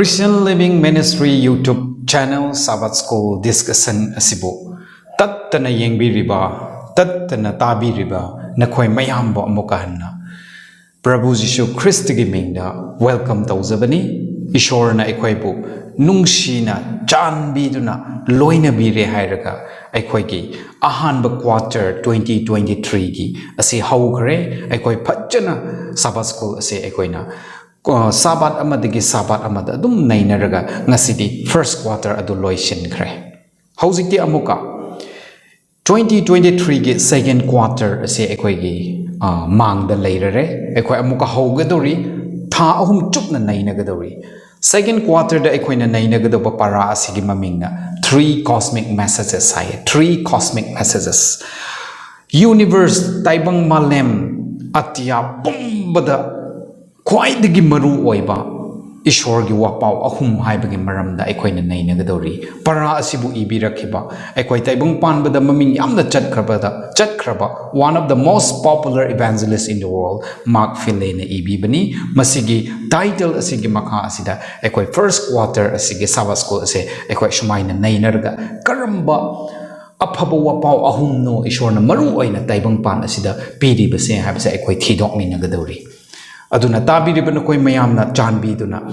Christian Living Ministry YouTube channel Sabbath School Discussion asibu tattana yengbiriba tattana tabiriba nakhoi mayambo amukahanna Prabhu Jishu Christ gi mingda welcome tawjabani Ishorna aikhoibu nungshina chanbiduna loina bire hairaga aikhoigi ahanba quarter 2023 gi asi haukhre aikoi phajjana Sabbath School ase aikoina Sabbath amadagi Sabbath amada adum nainaraga ngasidi first quarter adu loisin khre haujikti amuka 2023 gi second quarter ase ekoi gi mangda leirare ekoi amuka haugadori tha ahum chupna nainagadori second quarter da ekoi na nainagadoba para asigi mamingna three cosmic messages hai three cosmic messages universe taibang malem atya bombada Kwaidagi maru oiba Ishorgi wapau ahum haibagi maramda ekoina nainagadori para asibu ibirakiba ekoi taibang panbada maming yamna chatkraba one of the most popular evangelists in the world Mark Filene ibibani masigi title asigi makha asida ekoi first quarter asigi Sabbath School ase ekoi shumaina nainarga karamba afaba wapau ahum no Ishorna maru oina taibang pan asida piribase haibase ekoi thidok minagadori Aduna tabiriba nakoi mayamna chanbiduna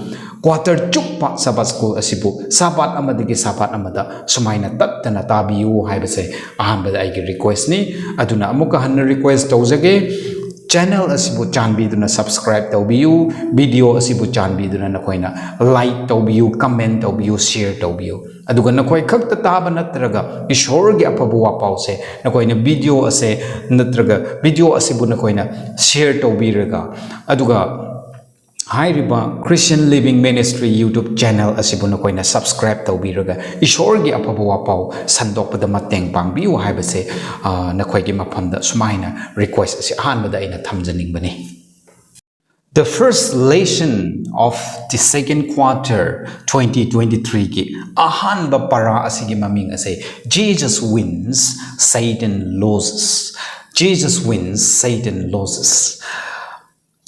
quarter chukpa Sabbath School asibu Sabbath amadagi Sabbath amada sumaina tattana tabiyu haibase ahambada aigi request ni aduna amuka hanna request tawjage channel asibu chanbiduna subscribe tawbiyu video asibu chanbiduna nakoina like tawbiyu comment tawbiyu share tawbiyu aduga nakoi khakta taba natraga ishorgi apabu wapause nakoina video ase natraga video asibu nakoina share tawbiraga aduga hairiba Christian Living Ministry YouTube channel asibu nakoina subscribe tawbiraga ishorgi apabu wapau sandokpada mateng pangbiu haibase nakoigi maphamda sumaina request asi ahanbada aina thamjaningbani The first lesson of the second quarter 2023 ki ahanba para asigi maming ase Jesus wins Satan loses Jesus wins Satan loses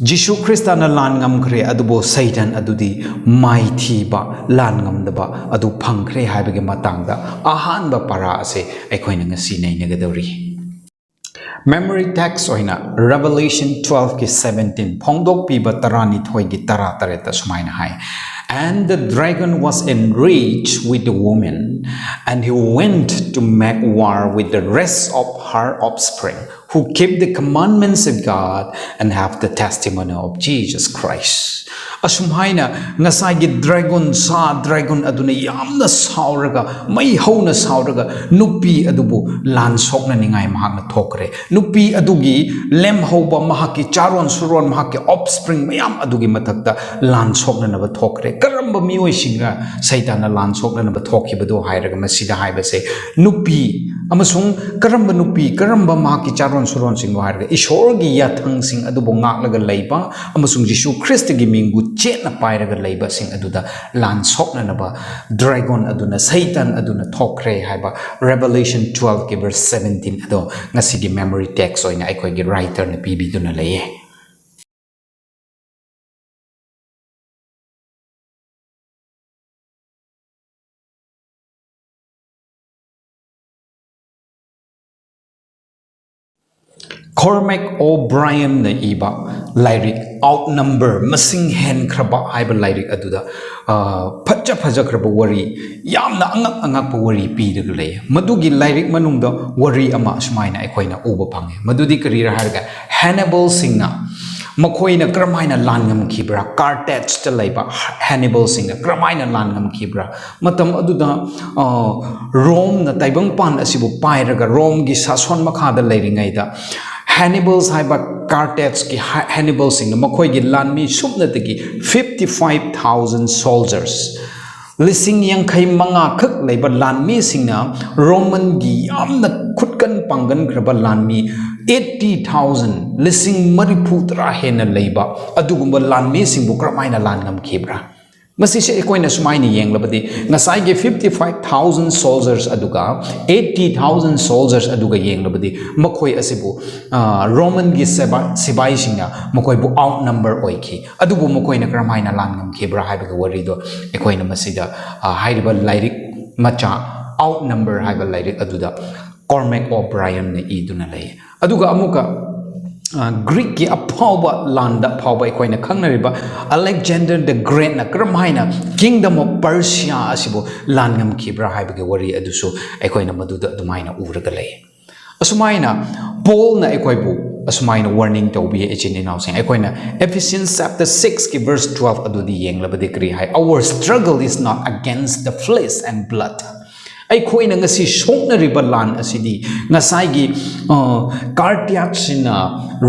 Jishu Christana lan ngam khre adubo Satan adudi mighty ba lan ngam daba adu phangkhre haibage matangda ahanba para ase aikhoina ngasi nainagadori Memory text oina Revelation 12 ki 17 phongdok piba tarani thoi gi tara tareta sumaina hai And the dragon was enraged with the woman and he went to make war with the rest of her offspring who keep the commandments of God and have the testimony of Jesus Christ Asumhaina ngasai gi dragon aduna yamna sauraga mai hauna sauraga nupi adubu lan sokna ningai mahakna thokre nupi adugi lem hoba mahaki charon suron mahaki offspring mayam adugi mathakta lan sokna naba thokre karamba mioi singa saitana lan sokna naba thokhibado hairaga masida haibase nupi amasung karamba nupi karamba mahaki charon suron singo hairaga ishorgi yathang sing adubu ngaklaga leiba amasung Jisu Christ gi mingu chetna pairaga leiba sing aduda lan sokna naba dragon aduna Satan aduna thokre haiba Revelation 12 ki verse 17 ado ngasigi memory text oina aikoi gi writer na pibiduna leye Cormac O'Brien na iba lyric outnumber masing hen kraba haiba lyric aduda phaja kraba wari yamna angak wari pi de le madugi lyric manungda wari ama sumaina aikoina uba phange madudi karira harga Hannibal singna makoina kramaina langam khibra Carthage ta laiba Hannibal singna kramaina langam khibra matam aduda Rome na taibang pan asibu pairaga Rome gi sason makha da leiringai da Hannibals haiba Carthage ki Hannibal sing na makoi gi lanmi subna tagi 55,000 soldiers lising yang khai manga khak leiba lanmi sing na Roman gi amna khutkan pangan graba lanmi 80,000 lising mariputra hena leiba adugumba lanmi sing bu kramaina langam khibra ꯃꯁꯤꯁꯦ ꯑꯩꯈꯣꯏꯅ ꯁꯨꯃꯥꯏꯅ ꯌꯦꯡꯂꯕꯗꯤ ꯉꯁꯥꯏꯒꯤ 55,000 soldiers ꯑꯗꯨꯒ 80,000 soldiers ꯑꯗꯨꯒ ꯌꯦꯡꯂꯕꯗꯤ ꯃꯈꯣꯏ ꯑꯁꯤꯕꯨ ꯔꯣꯃꯟꯒꯤ ꯁꯤꯕꯥꯏꯁꯤꯡꯅ ꯃꯈꯣꯏꯕꯨ out number ꯑꯣꯏꯈꯤ ꯑꯗꯨꯕꯨ ꯃꯈꯣꯏꯅ ꯀꯔꯝꯍꯥꯏꯅ ꯂꯥꯟ ꯉꯝꯈꯤꯕ꯭ꯔꯥ ꯍꯥꯏꯕꯒꯤ ꯋꯥꯔꯤꯗꯣ ꯑꯩꯈꯣꯏꯅ ꯃꯁꯤꯗ ꯍꯥꯏꯔꯤꯕ ꯂꯥꯏꯔꯤꯛ ꯃꯆꯥ ꯑꯥꯎꯠ ꯅꯝꯕꯔ ꯍꯥꯏꯕ ꯂꯥꯏꯔꯤꯛ ꯑꯗꯨꯗ ꯀꯣꯔꯃꯦꯛ ꯑꯣ'ꯕ꯭ꯔꯥꯏꯌꯟꯅ ꯏꯗꯨꯅ ꯂꯩ ꯑꯗꯨꯒ ꯑꯃꯨꯛꯀ ꯒ꯭ꯔꯤꯛꯀꯤ ꯑꯐꯥꯎꯕ ꯂꯥꯟꯗ ꯐꯥꯎꯕ ꯑꯩꯈꯣꯏꯅ ꯈꯪꯅꯔꯤꯕ ꯑꯂꯦꯛꯖꯦꯟꯗꯔ ꯗ ꯒ꯭ꯔꯦꯠꯅ ꯀꯔꯝꯍꯥꯏꯅ ꯀꯤꯡꯗꯝ ꯑꯣꯐ ꯄꯔꯁꯤꯌꯥ ꯑꯁꯤꯕꯨ ꯂꯥꯟ ꯉꯝꯈꯤꯕ꯭ꯔꯥ ꯍꯥꯏꯕꯒꯤ ꯋꯥꯔꯤ ꯑꯗꯨꯁꯨ ꯑꯩꯈꯣꯏꯅ ꯃꯗꯨꯗ ꯑꯗꯨꯃꯥꯏꯅ ꯎꯔꯒ ꯂꯩ ꯑꯁꯨꯃꯥꯏꯅ ꯄꯣꯜꯅ ꯑꯩꯈꯣꯏꯕꯨ ꯑꯁꯨꯃꯥꯏꯅ ꯋꯥꯔꯅꯤꯡ ꯇꯧꯕꯤꯌꯦ ꯏꯆꯤꯟ ꯏꯅꯥꯎꯁꯤꯡ ꯑꯩꯈꯣꯏꯅ Ephesians chapter 6 ꯒꯤ verse 12 ꯑꯗꯨꯗꯤ ꯌꯦꯡꯂꯕꯗꯤ ꯀꯔꯤ ꯍꯥꯏ Our struggle is not against the flesh and blood ꯑꯩꯈꯣꯏꯅ ꯉꯁꯤ ꯁꯣꯛꯅꯔꯤꯕ ꯂꯥꯟ ꯑꯁꯤꯗꯤ ꯉꯁꯥꯏꯒꯤ ꯀꯥꯔꯇꯤꯌꯥꯛꯁꯤꯅ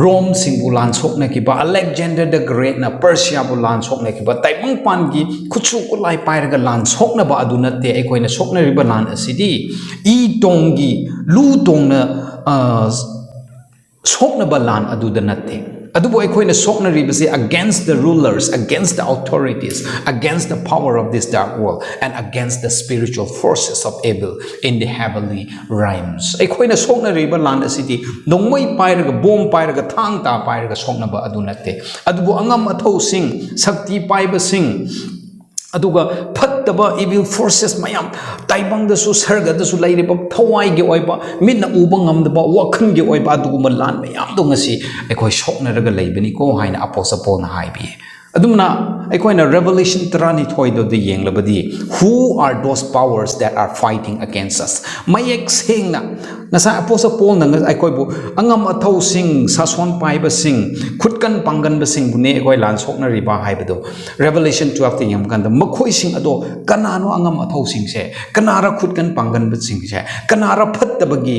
ꯔꯣꯝꯁꯤꯡꯕꯨ ꯂꯥꯟ ꯁꯣꯛꯅꯈꯤꯕ ꯑꯂꯦꯛꯖꯦꯟꯗꯔ ꯗ ꯒ꯭ꯔꯦꯠꯅ ꯄꯔꯁꯤꯌꯥꯕꯨ ꯂꯥꯟ ꯁꯣꯛꯅꯈꯤꯕ ꯇꯥꯏꯕꯪꯄꯥꯟꯒꯤ ꯈꯨꯠꯁꯨ ꯈꯨꯠꯂꯥꯏ ꯄꯥꯏꯔꯒ ꯂꯥꯟ ꯁꯣꯛꯅꯕ ꯑꯗꯨ ꯅꯠꯇꯦ ꯑꯩꯈꯣꯏꯅ ꯁꯣꯛꯅꯔꯤꯕ ꯂꯥꯟ ꯑꯁꯤꯗꯤ ꯏ ꯇꯣꯡꯒꯤ ꯂꯨ ꯇꯣꯡꯅ ꯁꯣꯛꯅꯕ ꯂꯥꯟ ꯑꯗꯨꯗ ꯅꯠꯇꯦ ꯑꯗꯨꯕꯨ ꯑꯩꯈꯣꯏꯅ ꯁꯣꯛꯅꯔꯤꯕꯁꯤ against the rulers, against the authorities, against the power of this dark world, and against the spiritual forces of evil in the heavenly realms. ꯑꯩꯈꯣꯏꯅ ꯁꯣꯛꯅꯔꯤꯕ ꯂꯥꯟ ꯑꯁꯤꯗꯤ ꯅꯣꯡꯃꯩ ꯄꯥꯏꯔꯒ ꯕꯣꯝ ꯄꯥꯏꯔꯒ ꯊꯥꯡ ꯇꯥ ꯄꯥꯏꯔꯒ ꯁꯣꯛꯅꯕ ꯑꯗꯨ ꯅꯠꯇꯦ ꯑꯗꯨꯕꯨ ꯑꯉꯝ ꯑꯊꯧꯁꯤꯡ ꯁꯛꯇꯤ ꯄꯥꯏꯕꯁꯤꯡ ꯑꯗꯨꯒ ꯐꯠꯇꯕ evil forces ꯃꯌꯥꯝ ꯇꯥꯏꯕꯪꯗꯁꯨ ꯁꯔꯒꯗꯁꯨ ꯂꯩꯔꯤꯕ ꯊꯋꯥꯏꯒꯤ ꯑꯣꯏꯕ ꯃꯤꯠꯅ ꯎꯕ ꯉꯝꯗꯕ ꯋꯥꯈꯜꯒꯤ ꯑꯣꯏꯕ ꯑꯗꯨꯒꯨꯝꯕ ꯂꯥꯟ ꯃꯌꯥꯝꯗꯣ ꯉꯁꯤ ꯑꯩꯈꯣꯏ ꯁꯣꯛꯅꯔꯒ ꯂꯩꯕꯅꯤꯀꯣ ꯍꯥꯏꯅ ꯑꯄꯣꯁꯇꯜ ꯄꯣꯜꯅ ꯍꯥꯏꯕꯤꯌꯦ ꯑꯗꯨꯝꯅ ꯑꯩꯈꯣꯏꯅ Revelation 12ꯗ ꯌꯦꯡꯂꯕꯗꯤ Who are those powers that are fighting against us ꯃꯌꯦꯛ ꯁꯦꯡꯅ ꯉꯁꯥꯏ ꯑꯄꯣꯁꯇꯜ ꯄꯣꯜꯅ ꯑꯩꯈꯣꯏꯕꯨ ꯑꯉꯝ ꯑꯊꯧꯁꯤꯡ ꯁꯥꯁꯣꯟ ꯄꯥꯏꯕꯁꯤꯡ ꯈꯨꯠꯀꯟ ꯄꯥꯡꯒꯟꯕꯁꯤꯡꯕꯨꯅꯦ ꯑꯩꯈꯣꯏ ꯂꯥꯟ ꯁꯣꯛꯅꯔꯤꯕ ꯍꯥꯏꯕꯗꯣ Revelation 12ꯗ ꯌꯦꯡꯕ ꯀꯥꯟꯗ ꯃꯈꯣꯏꯁꯤꯡ ꯑꯗꯣ ꯀꯅꯥꯅꯣ ꯑꯉꯝ ꯑꯊꯧꯁꯤꯡꯁꯦ ꯀꯅꯥꯔ ꯈꯨꯠꯀꯟ ꯄꯥꯡꯒꯟꯕꯁꯤꯡꯁꯦ ꯀꯅꯥꯔ ꯐꯠꯇꯕꯒꯤ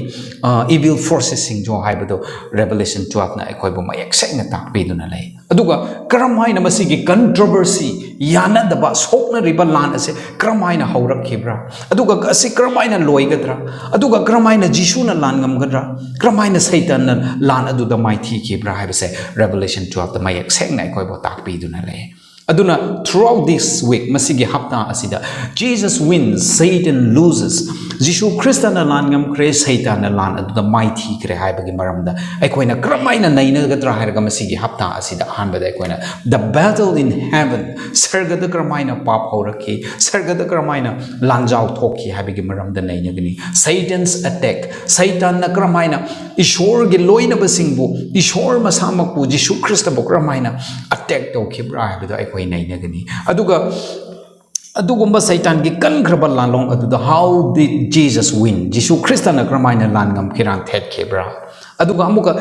evil forcesꯁꯤꯡꯁꯨ ꯍꯥꯏꯕꯗꯣ Revelation 12ꯅ ꯑꯩꯈꯣꯏꯕꯨ ꯃꯌꯦꯛ ꯁꯦꯡꯅ ꯇꯥꯛꯄꯤꯗꯨꯅ ꯂꯩ ꯑꯗꯨꯒ ꯀꯔꯝꯍꯥꯏꯅ ꯃꯁꯤꯒꯤ controversy ꯌꯥꯅꯗꯕ ꯁꯣꯛꯅꯔꯤꯕ ꯂꯥꯟ ꯑꯁꯤ ꯀꯔꯝꯍꯥꯏꯅ ꯍꯧꯔꯛꯈꯤꯕ꯭ꯔꯥ ꯑꯗꯨꯒ ꯑꯁꯤ ꯀꯔꯝꯍꯥꯏꯅ ꯂꯣꯏꯒꯗ꯭ꯔꯥ ꯑꯗꯨꯒ ꯀꯔꯝꯍꯥꯏꯅ ꯖꯤꯁꯨꯅ ꯂꯥꯟ ꯉꯝꯒꯗ꯭ꯔꯥ ꯀꯔꯝꯍꯥꯏꯅ ꯁꯩꯇꯥꯟꯅ ꯂꯥꯟ ꯑꯗꯨꯗ ꯃꯥꯏꯊꯤꯈꯤꯕ꯭ꯔꯥ ꯍꯥꯏꯕꯁꯦ Revelation 12ꯗ ꯃꯌꯦꯛ ꯁꯦꯡꯅ ꯑꯩꯈꯣꯏꯕꯨ ꯇꯥꯛꯄꯤꯗꯨꯅ ꯂꯩ ꯑꯗꯨꯅ throughout this week ꯃꯁꯤꯒꯤ ꯍꯞꯇꯥ ꯑꯁꯤꯗ Jesus wins Satan loses ꯖꯤꯁꯨ ꯈ꯭ꯔꯤꯁꯇꯅ ꯂꯥꯟ ꯉꯝꯈ꯭ꯔꯦ ꯁꯩꯇꯥꯟꯅ ꯂꯥꯟ ꯑꯗꯨꯗ ꯃꯥꯏꯊꯤꯈ꯭ꯔꯦ ꯍꯥꯏꯕꯒꯤ ꯃꯔꯝꯗ ꯑꯩꯈꯣꯏꯅ ꯀꯔꯝꯍꯥꯏꯅ ꯅꯩꯅꯒꯗ꯭ꯔꯥ ꯍꯥꯏꯔꯒ ꯃꯁꯤꯒꯤ ꯍꯞꯇꯥ ꯑꯁꯤꯗ ꯑꯍꯥꯟꯕꯗ ꯑꯩꯈꯣꯏꯅ the battle in heaven ꯁꯔꯒꯗ ꯀꯔꯝꯍꯥꯏꯅ ꯄꯥꯞ ꯍꯧꯔꯛꯈꯤ ꯁꯔꯒꯗ ꯀꯔꯝꯍꯥꯏꯅ ꯂꯥꯟꯖꯥꯎ ꯊꯣꯛꯈꯤ ꯍꯥꯏꯕꯒꯤ ꯃꯔꯝꯗ ꯅꯩꯅꯒꯅꯤ Satan's attack ꯁꯩꯇꯥꯟꯅ ꯀꯔꯝꯍꯥꯏꯅ ꯏꯁꯣꯔꯒꯤ ꯂꯣꯏꯅꯕꯁꯤꯡꯕꯨ ꯏꯁꯣꯔ ꯃꯁꯥꯃꯛꯄꯨ ꯖꯤꯁꯨ ꯈ꯭ꯔꯤꯁꯇꯕꯨ ꯀꯔꯝꯍꯥꯏꯅ ꯑꯇꯦꯛ ꯇꯧꯈꯤꯕ꯭ꯔꯥ ꯍꯥꯏꯕꯗꯣ ꯑꯩꯈꯣꯏ ꯅꯩꯅꯒꯅꯤ ꯑꯗꯨꯒ ꯑꯗꯨꯒꯨꯝꯕ ꯁꯩꯇꯥꯟꯒꯤ ꯀꯟꯈ꯭ꯔꯕ ꯂꯥꯟꯂꯣꯡ ꯑꯗꯨꯗ how did Jesus win ꯖꯤꯁꯨ ꯈ꯭ꯔꯤꯁꯇꯅ ꯀꯔꯝꯍꯥꯏꯅ ꯂꯥꯟ ꯉꯝꯈꯤꯔꯥ ꯊꯦꯠꯈꯤꯕ꯭ꯔꯥ ꯑꯗꯨꯒ ꯑꯃꯨꯛꯀ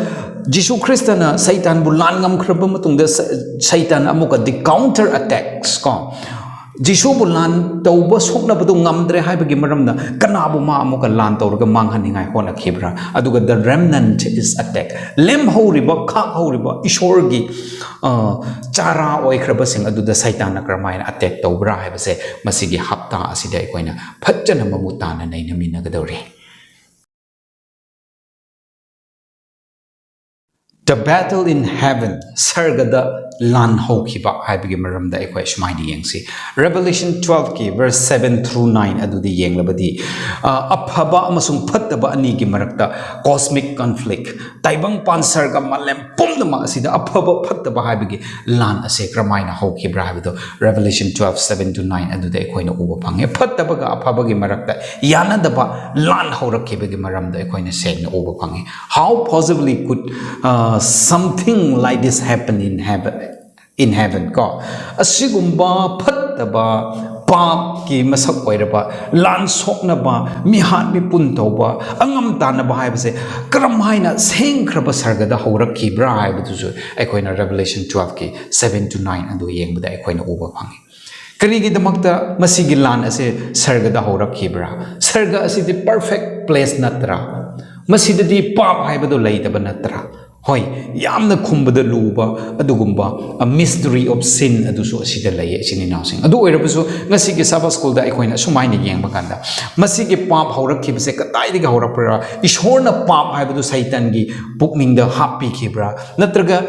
ꯖꯤꯁꯨ ꯈ꯭ꯔꯤꯁꯇꯅ ꯁꯩꯇꯥꯟꯕꯨ ꯂꯥꯟ ꯉꯝꯈ꯭ꯔꯕ ꯃꯇꯨꯡꯗ ꯁꯩꯇꯥꯟ ꯑꯃꯨꯛꯀ the counter attacks ꯀꯣ ꯖꯤꯁꯨꯕꯨ ꯂꯥꯟ ꯇꯧꯕ ꯁꯣꯛꯅꯕꯗꯨ ꯉꯝꯗ꯭ꯔꯦ ꯍꯥꯏꯕꯒꯤ ꯃꯔꯝꯗ ꯀꯅꯥꯕꯨ ꯃꯥ ꯑꯃꯨꯛꯀ ꯂꯥꯟ ꯇꯧꯔꯒ ꯃꯥꯡꯍꯟꯅꯤꯡꯉꯥꯏ ꯍꯣꯠꯅꯈꯤꯕ꯭ꯔꯥ ꯑꯗꯨꯒ the remnant is attacked ꯂꯦꯝꯍꯧꯔꯤꯕ ꯈꯥꯛꯍꯧꯔꯤꯕ ꯏꯁꯣꯔꯒꯤ ꯆꯥꯔꯥ ꯑꯣꯏꯈ꯭ꯔꯕꯁꯤꯡ ꯑꯗꯨꯗ ꯁꯩꯇꯥꯟꯅ ꯀꯔꯝꯍꯥꯏꯅ ꯑꯇꯦꯛ ꯇꯧꯕ꯭ꯔꯥ ꯍꯥꯏꯕꯁꯦ ꯃꯁꯤꯒꯤ ꯍꯞꯇꯥ ꯑꯁꯤꯗ ꯑꯩꯈꯣꯏꯅ ꯐꯖꯅ ꯃꯃꯨꯠ ꯇꯥꯅ ꯅꯩꯅꯃꯤꯟꯅꯒꯗꯧꯔꯤ The battle in heaven sargada lan hokhiba haibagi maramda aikoi sumaini yengsi Revelation 12 ki verse 7 through 9 adudi yenglabadi aphaba amasung phattaba ani gi marakta cosmic conflict taibang pan sarga malem pumdama asida aphaba phattaba haibagi lan ase kramaina hokhibra habido Revelation 12 7 to 9 adudi aikoina uba phange phattaba ga aphaba gi marakta yanadaba lan horakhibagi maramda aikoina segna uba phange how possibly could something like this happen in heaven ko asigumba phattaba paap ki masak oiraba lan soknaba mihat mi pun tauba angam tanaba haibase karamhaina sengkhraba sargada horakhibra haibudu aikoina Revelation 12 ki 7 to 9 adu yengbada aikoina uba phangi karigidmakta masigi lan ase sargada horakhibra sarga asidi perfect place natra masidadi paap haibadu leitaba natra Hoi, yamna kumbada luba, adugumba, a mystery of sin, adusu asida lay, chini nausing. Adu erabusu, Nasiki Sabbath school da equina, Sumaini yang baganda. Masiki pop, hora kibse, Kataiga horapura, Ishorna pop, Hibadu Saitangi, bookming the happy kibra, Natraga,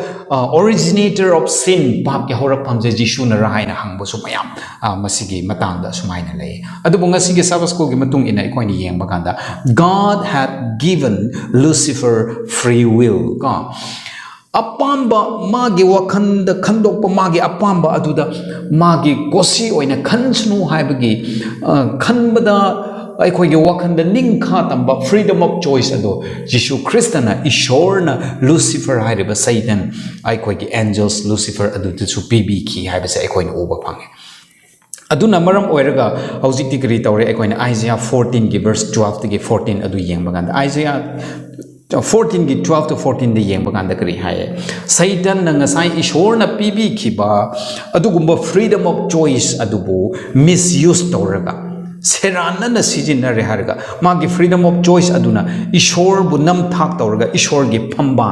originator of sin, pop, Yahora Pamze, Jishuna Rahina Hambo Sumayam, Masiki, Matanda, Sumaina lay. Adubungasiki Sabbath school gimatung in equini yang baganda. God had given Lucifer free will. God. Apamba magi wakanda khandokpa magi apamba aduda magi kosi oina khansnu haibagi khanbada aikhoigi wakhanda ningkha tamba freedom of choice ado Jesu Christana Ishorna Lucifer haiba Satan aikhoigi angels Lucifer aduda su pibi ki haibase aikhoina uba phange aduna maram oiraga hojikti kri tawre aikhoina Isaiah 14 gi verse 12 gi 14 adu yengbaganda Isaiah 14 की 12 to 14 they Young बगांदा करी हाय सैतान न ngasai ishor na pibi khiba adugumba freedom of choice adubu misuse tawraga serana na sijinna re harga magi freedom of choice aduna ishor bu nam thak tawraga ishor gi phamba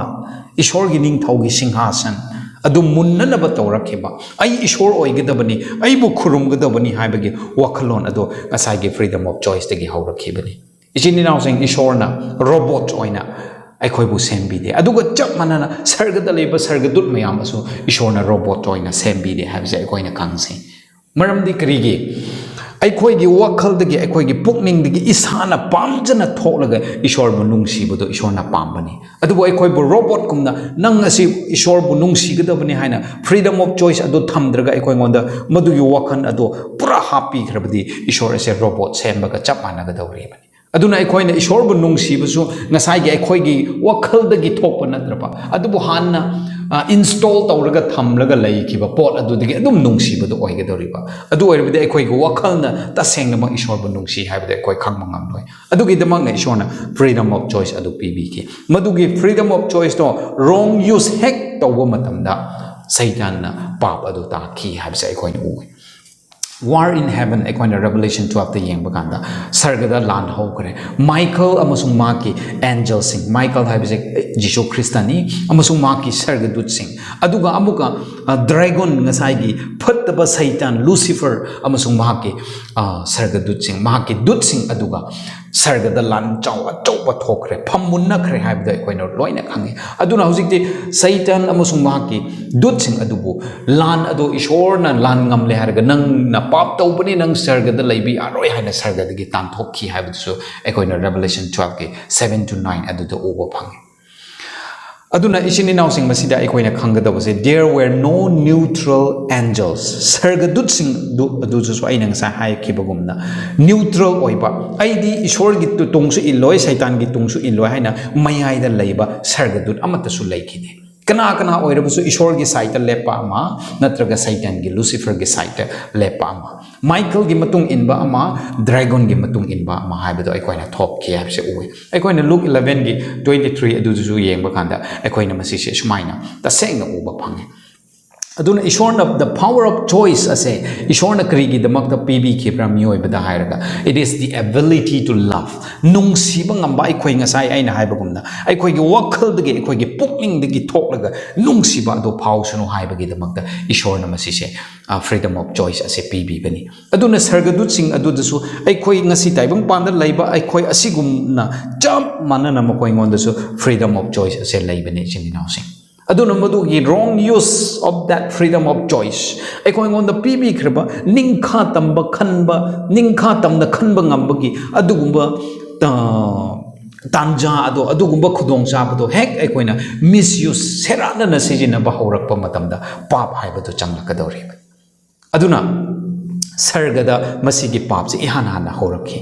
ishor gi ning thau gi singhasan adu munna na ba tawrakhiba ai ishor oigedabani ai bu khurumgedabani haibagi wakhalon adu ngasai gi freedom of choice de gi hawrakhibani ichini now saying ishorna robot oina aikhoibu sembide aduga chap manana sargada leba sargadut mayam asu ishorna robot oina sembide habse aikhoina kangse maramdi krigi aikhoigi wakhal dagi aikhoigi pukning dagi isana pamjana tholaga ishor bu nungsibudo ishorna pambani adubu aikhoibu robot kumna nang asi ishor bu nungsigadabani haina freedom of choice adu thamdraga aikhoingonda madugi wakhan adu pura happy khrabdi ishor ase robot sembaga chap managa dawribani aduna aikhoina ishor bu nungsibusu ngasai gi aikhoigi wakhal dagi thokpa natrapa adubu hanna install tawraga thamlaga laikiba pot adudagi adum nungsibadu oigedoriba adu oiribidi aikhoigi wakhalna tasengna ma ishor bu nungsi haibade aikoi khangma ngamloi adugi damangna ishorna freedom of choice adu pibiki madugi freedom of choice to wrong use hek tawba matamda Satan na pap adu ta ki haibse aikhoina ui War in heaven aikhoina Revelation 12 ta yeng baganda sargada lan hokre Michael amasung maki angel sing Michael haibse Jesu Christani amasung maki sargadut sing aduga amuka dragon ngasai gi phattaba Satan Lucifer amasung maki sargadut sing maki dut sing aduga sargada lan chaw achauba thokre phamunna khre haibda aikhoina loina khangi aduna hojikti Satan amasung maki dut sing adubu lan adu ishorna lan ngamle harga nang na pap tawbani nang sargada laibi aroi haina sargada gi tanthokhi haibdu aikhoina Revelation 12 ki 7 to 9 aduda uba phangi aduna ishini now sing masida aikhoina khangadabase there were no neutral angels sargadut sing adu su aina ngsa hai khibagumna neutral oiba aidi ishor gi tungsu illoi Satan gi tungsu illoi haina mayai da leiba sargadut amata su laikine kana kana oirabusu ishor gi site lepa ama natraga Satan gi Lucifer gi site lepa ama Michael gi matung inba ama dragon gi matung inba ama haibado aikhoina thop ki habse ui aikhoina Luke 11 gi 23 adu ju yengba kanda aikhoina masise sumaina ta sengna uba phange aduna ishorna the power of choice ase ishorna krigi damakta pibi khibra mioi bada hairaga it is the ability to love nungsiba ngamba aikhoi ngasai aina haibagumna aikhoi gi wakhal dagi aikhoi gi pukning dagi thoklaga nungsiba do phawsanu haibagi damakta ishorna masise freedom of choice ase pibi bani aduna sargadut sing adudasu aikhoi ngasi taibang panda laiba aikhoi asigumna chap manana makoi ngondasu freedom of choice ase laibani chininaw sing aduna madugi wrong use of that freedom of choice aikoi ngonda pibi khriba ningkha tamba khanba ningkha tamna khanba ngambagi adugumba tanja adugumba khudong sabado hek aikoina misuse serana na sijina ba haurakpa matamda pap haibadu changlakadori aduna sargada masigi papse ihana haurakhi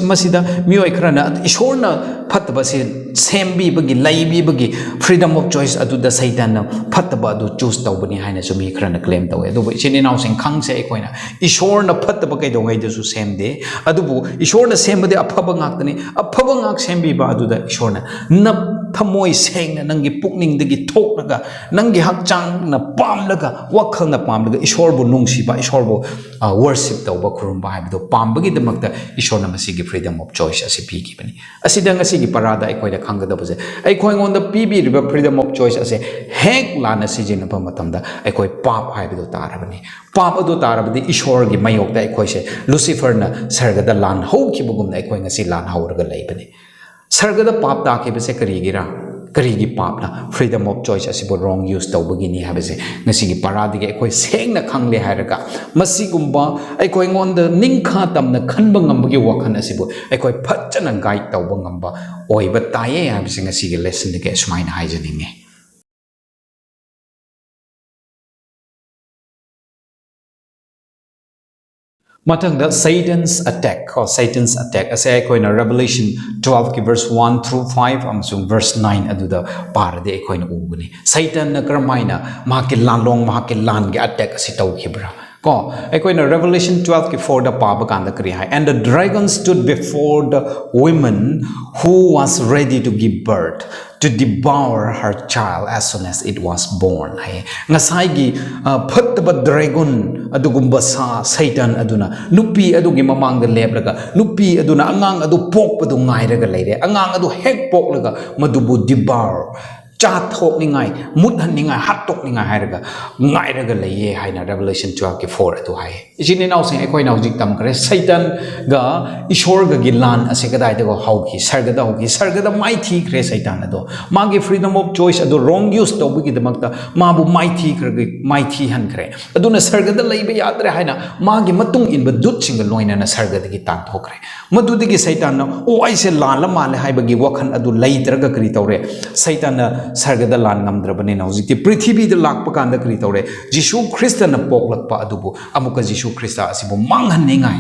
masida mioi khrana ishorna phatba se sembi bagi laibi bagi freedom of choice adu da Satan na phatba adu choose tawbani haina so mi khrana claim tawe adu chini now sing khangse aikoina ishorna phatba kai dongai da su semde adubu ishorna sembade aphaba ngak tani aphaba ngak sembi ba adu da ishorna na thamoi sengna nangi pukning dagi thoknaga nangi hakchang na pamlaga wakhal na pamlaga ishor bu nungsiba ishor bu worship tawba khurumba haibdo pambagi damakta ishor na masigi freedom of choice asi pigi bani asida ngasigi parada aikoi da khanggadabase aikoi ngonda pibi riba freedom of choice ase hek lana sijina pa matamda aikoi pap haibdo tarabani pap adu tarabadi ishor gi mayok da aikoi se lucifer na sargada lan hokibugum na aikoi ngasi lan hauraga leibani sargada pap ta ke bese karigira karigi papna freedom of choice asibo wrong use tawbagini habese ngasigi paradige aikoi sengna khangle hairaga masigumba aikoi ngonda ningkha tamna khanba ngambagi wakhan asibo aikoi phachana guide tawba ngamba oiba taye habese ngasigi lesson dige sumaina haijaninge Matangda Satan's attack or Satan's attack as I in Revelation 12 verse 1 through 5 amsung verse 9 aduda parade ekoina ubuni Satan na karmaina mahaki lanlong mahaki lan ge attack asi tawkhibra ko ekoina Revelation 12 ki 4 da paba kanda kri hai and the dragon stood before the woman who was ready to give birth to devour her child as soon as it was born hai ngasai gi phattaba dragon adugumba sa Satan aduna nupi adugi mamang da lebraga nupi aduna angang adu pokpadu ngairaga leire angang adu hek poklaga madubu devour chat thok ningai muthan ningai hat tok ningai hairaga ngairaga leiye haina Revelation 12 ke 4 atu hai isini naw sing ekoi naw jik tam kare Satan ga ishor ga gilan ase kadai da go hauki sargada mai thi kre Satan ado magi freedom of choice ado wrong use to bugi damakta mabu mai thi kre mai thi han kre aduna sargada leibe yadre haina magi matung in ba dut singa loina na sargada gi tan thokre madudigi Satan na o aise lan la male haibagi wakhan adu leitraga kri tawre Satan na sargada lan ngamdrabani na hojikti prithibhi da lakpa kanda kri tawre Jishu Christa na poklakpa adubu amuka Jishu Christa asibu manghan ningai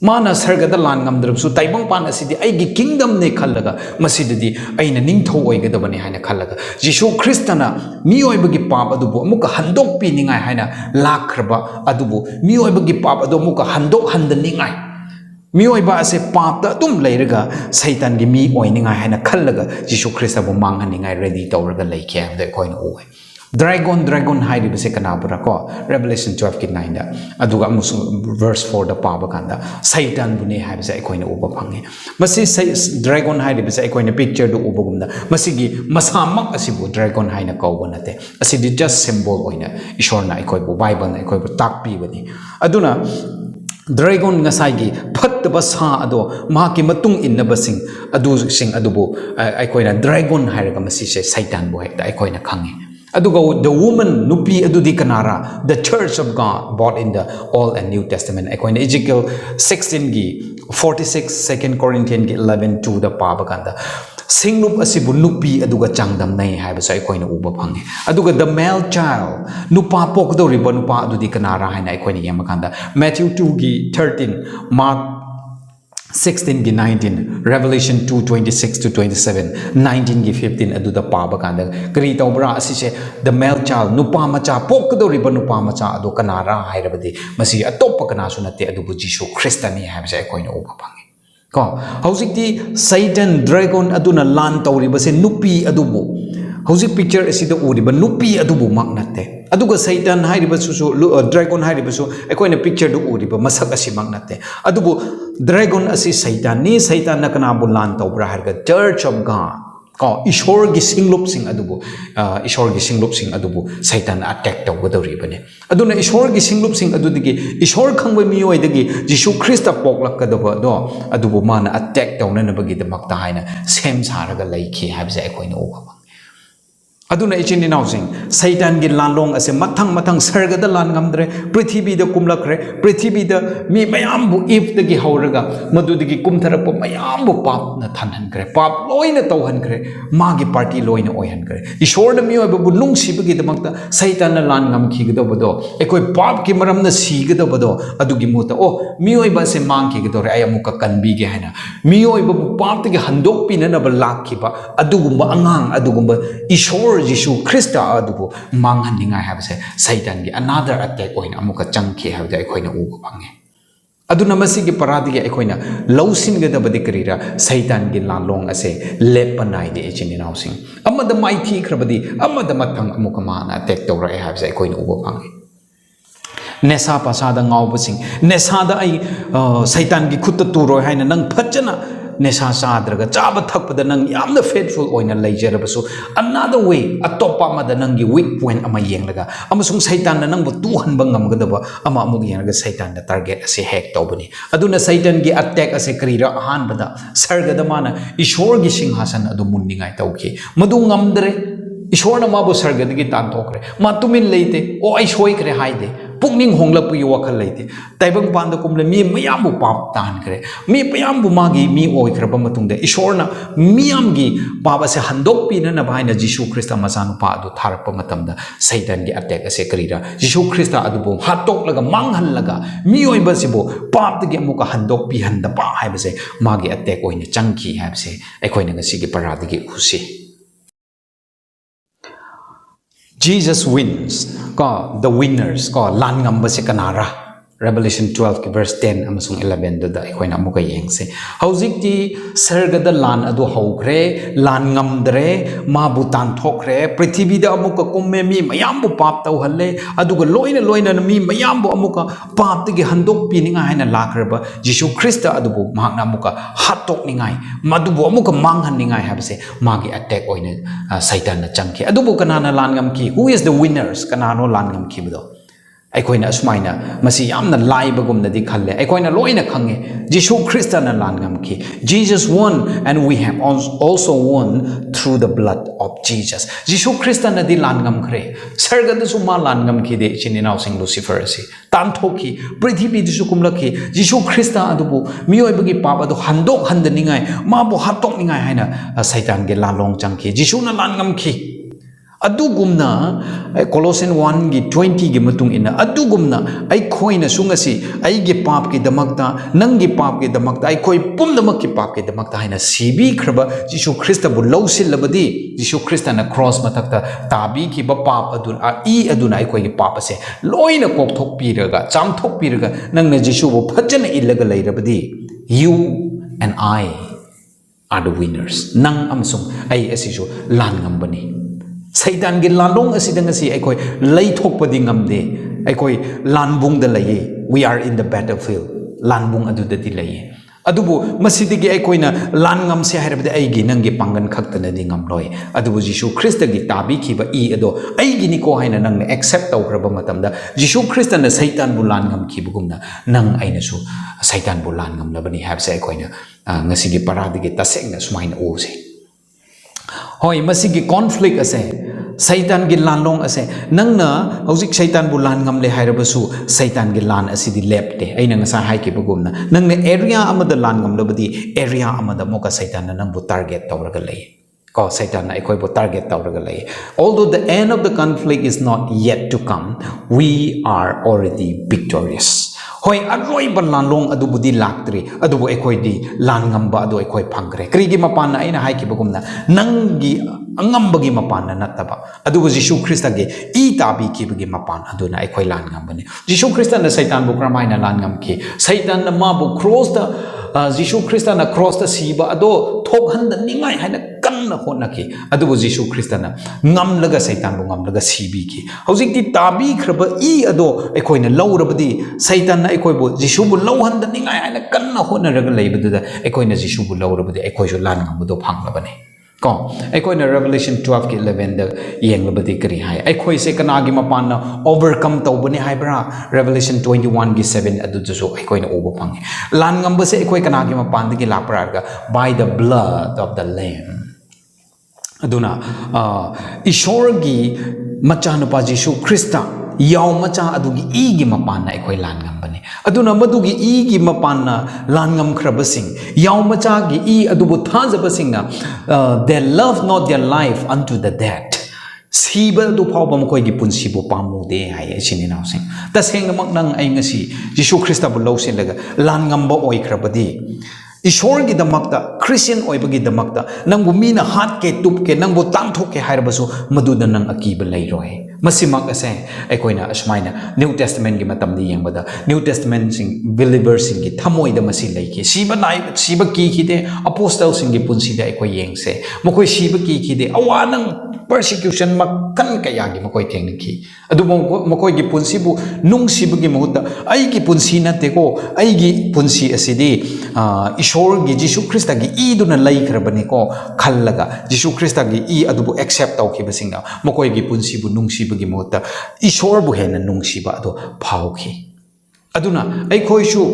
mana sargada lan ngamdrabsu taibang pan asidi aigi kingdom ne khallaga masididi aina ningtho oigadabani haina khallaga Jishu Christa na miyoibagi pap adubu amuka handok pi ningai haina lakraba adubu miyoibagi pap adu amuka handok handaningai miyoiba ase papta tum leiraga Satan gi mi oininga haina khallaga Jishu Christa bu manghaningai ready tawraga leike amda koina uwe dragon hairi bese kanabura ko Revelation 12 ki 9 da aduga musu verse 4 da paba kanda Satan bune haibse koina uba phange masi dragon hairi bese koina picture do uba gumda masigi masamak asibu dragon haina kawba nate asidi just symbol oina ishorna ikoi bu Bible na ikoi bu takpi bani aduna dragon ngasai gi phattaba sa ado mahaki matung innaba sing adu sing adubu aikoina dragon hairaga masi se Satan bo hekta aikoina khange aduga the woman nupi adudi kanara the church of God bought in the Old and New Testament aikoina Ezekiel 16 gi 46 2 Corinthians gi 11 2 da paba kanda singnup asibu nupi aduga changdam nai haiba sai koina uba phange aduga the male child nupa pokdo riba nupa adudi kanara haina koina yamakanda Matthew 2 gi 13 Mark 16 gi 19 Revelation 2:26 to 27 19 gi 15 aduda paba kanda kri tawbra asise the male child nupa macha pokdo riba nupa macha adu kanara hairabadi masi atoppa kana sunate adubu Jishu Christani haiba sai koina uba phange ko hojikti Satan dragon aduna lan tawribase nupi adubu hojik picture asida uriba nupi adubu maknate aduga Satan hairibasu dragon hairibasu ekoina picture du uriba masak asi maknate adubu dragon asi Satan na kana bu lan tawbra harga church of God ko ishor gi singlup sing adubu Satan attack tawgadori bane aduna ishor gi singlup sing adudigi ishor khangba miyoi dagi Jishu Christa poklak kadaba do adubu mana attack tawna nabagi damakta haina sem saraga laiki habse ekoina uba aduna ichini nausing Satan gi lanlong ase mathang sargada lan ngamdre prithibhi da kumlakre prithibhi da mi mayam bu if da gi hauraga madudigi kumtharapa mayam bu pap na thanhan kre pap loina tawhan kre magi party loina oihan kre ishor da mi oiba bu nungsibagi damakta Satan na lan ngam khigdo bodo ekoi pap ki maram na sigdo bodo adugi muta o mi oiba se mang ki gdore ayamuka kanbi ge haina mi oiba bu pap gi handok pinana ba lakhiba adugumba angang adugumba ishor Jishu Christa adubu manghaningai habse Satan gi another attack oina amuka changki habda ekoina uba phange aduna masigi paradi ge akoina lausin ga da badi karira satan gi lalong ase lepanai de echini nausing amada mighty khrabadi amada mathang amukama na attack tawra e habse akoina uba pangi nesa pasada ngaubasing nesa da ai satan gi khutta turoi haina nang phajana nesa sadraga chaba thakpada nang yamna faithful oina leijarabasu another way atopa amada nang gi weak point ama yenglaga amasung satan na nang bu tuhanba ngamgadaba ama amug yenga satan da target ase hack tawbani aduna satan gi attack ase krira ahan bada sargada mana ishor gi singhasan adu munningai tawki madu ngamdre ishor na mabu sargada gi tan thokre ma tumin leite o ai soi kre haide pukning honglapu yu wakal leite taibang panda kumle mi mayambu pap tan kre mi mayambu magi mi oi kraba matungde ishorna miyam gi papa se handok pina na bhaina Jisu Krista masanu pa adu tharpa matamda satan gi attack ase krira Jisu Krista adu bom hatok laga manghan laga mi oi basibo pap de amuka handok pi handa pa haibase magi attack oina changki haibase ekoina ngasi gi paradi gi usi Jesus wins. The winners. Lan ngamba si kanara. Revelation 12 verse 10 amasung 11 da akoina amuka yengse. Haujik ti sargada lan adu haugre lan ngamdre mabu tan thokre prithvi da amuka kumme mi mayambu pap tau halle aduga loina mi mayambu amuka pap tigi handok pininga haina lakraba Jisu Krista adubu mahna amuka hatok ningai madubu amuka manghan ningai habse magi attack oina satan na changki adubu kanana lan ngamki who is the winners kanano lan ngamki bdo aikoina asmaina masi yamna laibagumna di khalle aikoina loina khange Jisu Krista na lan ngamki Jesus won and we have also won through the blood of Jesus Jisu Krista na di lan ngamkhre sargada suma lan ngamki de chininaw sing Lucifer si tanthoki prithvi disu kumlaki Jisu Krista adubu miyoi bagi papa do handok handaningai mabu hatok ningai haina satan ge lalong changki Jisu na lan ngamki adugumna Colossians 1 gi 20 gi matung ina adugumna ai khoina sungasi ai gi pap ki damakta nang gi pap ki damakta ai khoi pum damak ki pap ki damakta haina sibi khraba Jisu Krista bu lausil labadi Jisu Krista na cross matakta tabi ki ba pap adun a aduna ai khoi gi pap ase loina kok thok piraga cham thok piraga nang na Jisu bu phajana ilaga leirabadi you and I are the winners nang amsung ai asisu lan ngambani Satan gi lalong asidang asi aikoi lay thokpadi ngamde aikoi lanbung da laye we are in the battlefield lanbung adu da di laye adubu masidigi aikoina lan ngam se hairabde aigi nangi pangan khaktana di ngamloi adubu Jisu Krista gi tabi khiba ado aigi ni ko haina nang accept tawkraba matamda Jisu Krista na Satan bu lan ngam khibugumna nang aina su Satan bu lan ngam labani habse aikoina ngasigi paradigi tasengna sumaina ose hoi masigi conflict ase Satan gi lanlong ase nangna hojik Satan bu lan ngam le hairabasu Satan gi lan asidi lepte aina ngasa haiki bagumna nangna area amada lan ngam labadi area amada moka Satan na nang bu target tawraga lei ko Satan na ikoi bu target tawraga lei although the end of the conflict is not yet to come we are already victorious hoi aroi ban lanlong adu budi laktri adu bu ikoi di lan ngamba adu ikoi phangre krigi mapana aina haiki bagumna nangi angambagi mapana nataba adugo Jisu Krista ge I tabi ki bagi mapan aduna aikoi lan ngambani Jisu Krista na Satan bu kramaina lan ngamki Satan na ma bu cross da Jisu Krista na cross da siba ado thok handa ningai haina kanna honaki adugo Jisu Krista na ngamlaga Satan bu ngamlaga sibi ki hojik ti tabi khraba ado aikoi na lawrabadi Satan na aikoi bu Jisu bu law handa ningai haina kanna honaraga leibada aikoi na Jisu bu lawrabadi aikoi jo lan ngamdo phanglabani ko aikoina Revelation 12 ki 11 da yenglabadi kari hai aikoi se kanagi mapana overcome tawbani haibra Revelation 21 ki 7 adu jo aikoina obo phangi lan ngamba se aikoi kanagi mapanda ki lapra ga by the blood of the lamb aduna ishorgi machanupa Jisu Krista yaw macha adugi igi mapana aikoi lan ngambani aduna madugi igi mapana lan ngam khrabasing yaw macha gi adubu thajabasing na they love not their life unto the death siba du phawbam koi gi punsi bo pamu de hai chini naw sing ta seng mak nang ai ngasi Jisu Krista bu lausin laga lan ngamba oi khrabadi Ishor gi damakta Christian oibagi damakta nangbu mina hat ke tup ke nangbu tang thok ke hairbasu maduda nang akiba leiroi Masimak ase aikoina asmaina New Testament gi matam di yengbada New Testament sing believers sing gi thamoi da masi leiki siba ki de apostle sing gi punsi da aikoi yengse mokoi siba ki de awanang persecution makan kaya gi mokoi tengni ki adu mokoi gi punsi bu nung siba gi muda ai gi punsi na te ko ai gi punsi asidi ishor gi Jisu Christ gi I duna lai krabani ko khallaga Jisu Christ gi I adu bu accept tau ki basinga mokoi gi punsi bu nung siba gi muda ishor bu hena nung siba adu phau ki aduna ai khoi shu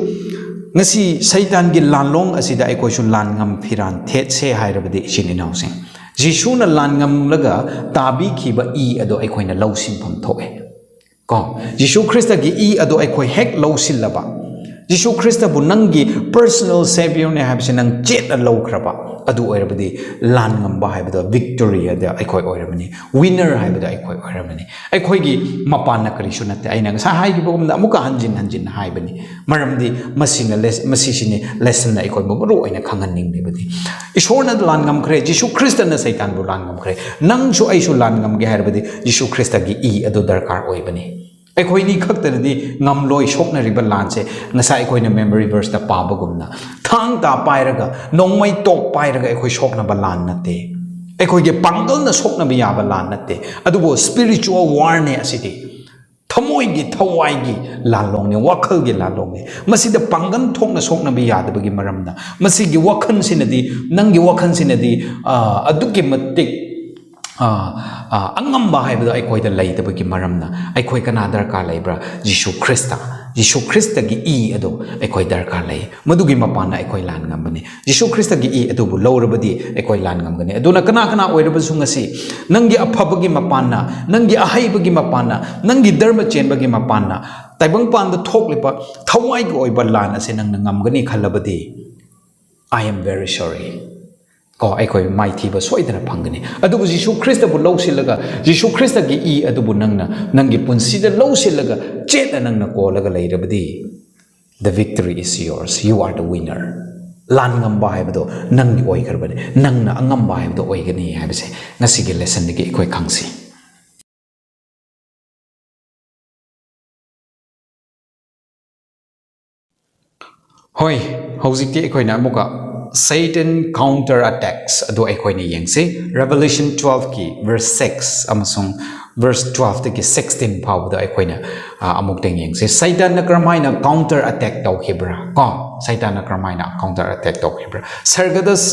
ngasi Satan gi lanlong asida ai khoi shu lan ngam phiran thet se hairabadi chin inausing Jisu na lan ngam laga tabi ki ba I ado ai khoi na lausim pham thoe ko Jisu Christ gi I ado ai khoi hek lausil laba Jisu Christ bu nangi personal savior ne habse nang jet a low kraba adu oirabadi lan ngam ba haibada victory ada ai khoi oirabani winner haibada ai khoi oirabani ai khoi gi mapan na kari sunate ai nang sa hai gi bom da muka hanjin haibani maramdi masina masisini lesson na ai khoi bo ro aina khangan ning ni badi ishorna lan ngam khre Jisu Christ na Satan bu lan ngam khre nang su ai su lan ngam ge haibadi Jisu Christ gi I adu darkar oibani akhoi ni khaktaradi ngamloi sokna riba lanse ngasa akhoi na memory verse ta pabagumna thang ta pairaga nongmai tok pairaga akhoi sokna balan nate akhoi ge pangal na sokna biya balan nate adubo spiritual war ne asidi thamoi gi thawai gi lalong ne wakhal gi lalong ne masida pangan thokna sokna biya dabagi maramna masigi wakhan sinadi nangi wakhan sinadi adugi matik angamba haibada aikoi da lai tabaki maramna aikoi kana darkar laibra Jisu Christ gi I ado aikoi darkar lai madugi mapana aikoi lan ngambani Jisu Christ gi I ado bu lawrabadi aikoi lan ngambani aduna kana oiraba sungasi nangi aphabagi mapana nangi ahaibagi mapana nangi dharma chenbagi mapana taibang panda thoklipa thawai gi oiba lan ase nang ngamgani khalabadi I am very sorry ko aikoi mai thiba soidana phangani adubu Jisu Christ bu lawsilaga Jisu Christ gi I adubu nangi punsida lawsilaga cheta nangna ko laga leirabadi the victory is yours you are the winner lan ngamba haibado nangi oi karbani nangna angamba haibado oigani haibase ngasigi lesson gi aikoi khangsi hoi hojikti aikoi na amuka Satan counter attacks ado aikoi ni yengse Revelation 12 ki verse 6 amasung verse 12 ki 16 phawda aikoi na amuk teng yengse Satan na kramaina counter attack taw khibra ko Satan na kramaina counter attack taw khibra sargadas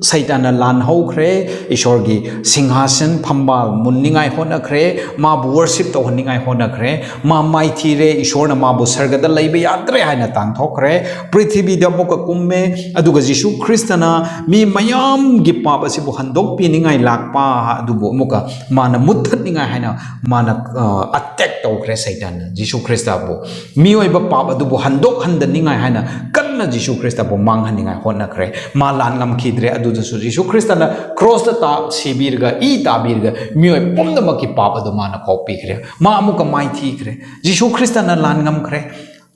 Satan na lan ho khre ishor gi singhasan phambal munningai hona khre ma bu worship to honingai hona khre ma mai thire ishor na ma bu sargada laibe yadre haina tang thokre prithvi da muka kumme aduga Jisu Christ na mi mayam gi papa sibu handok piningai lakpa adubu muka mana muthatningai haina mana attack to khre Satan Jisu Christ abu mi oiba papa adubu handok handaningai haina kanna Jisu Christ abu manghaningai hona khre ma lan ngam khidre adu Jisu Christ na cross ta sibirga I tabirga mioi pomdama ki papa do mana copy khre ma amuka mai thi khre Jisu Christ na lan ngam khre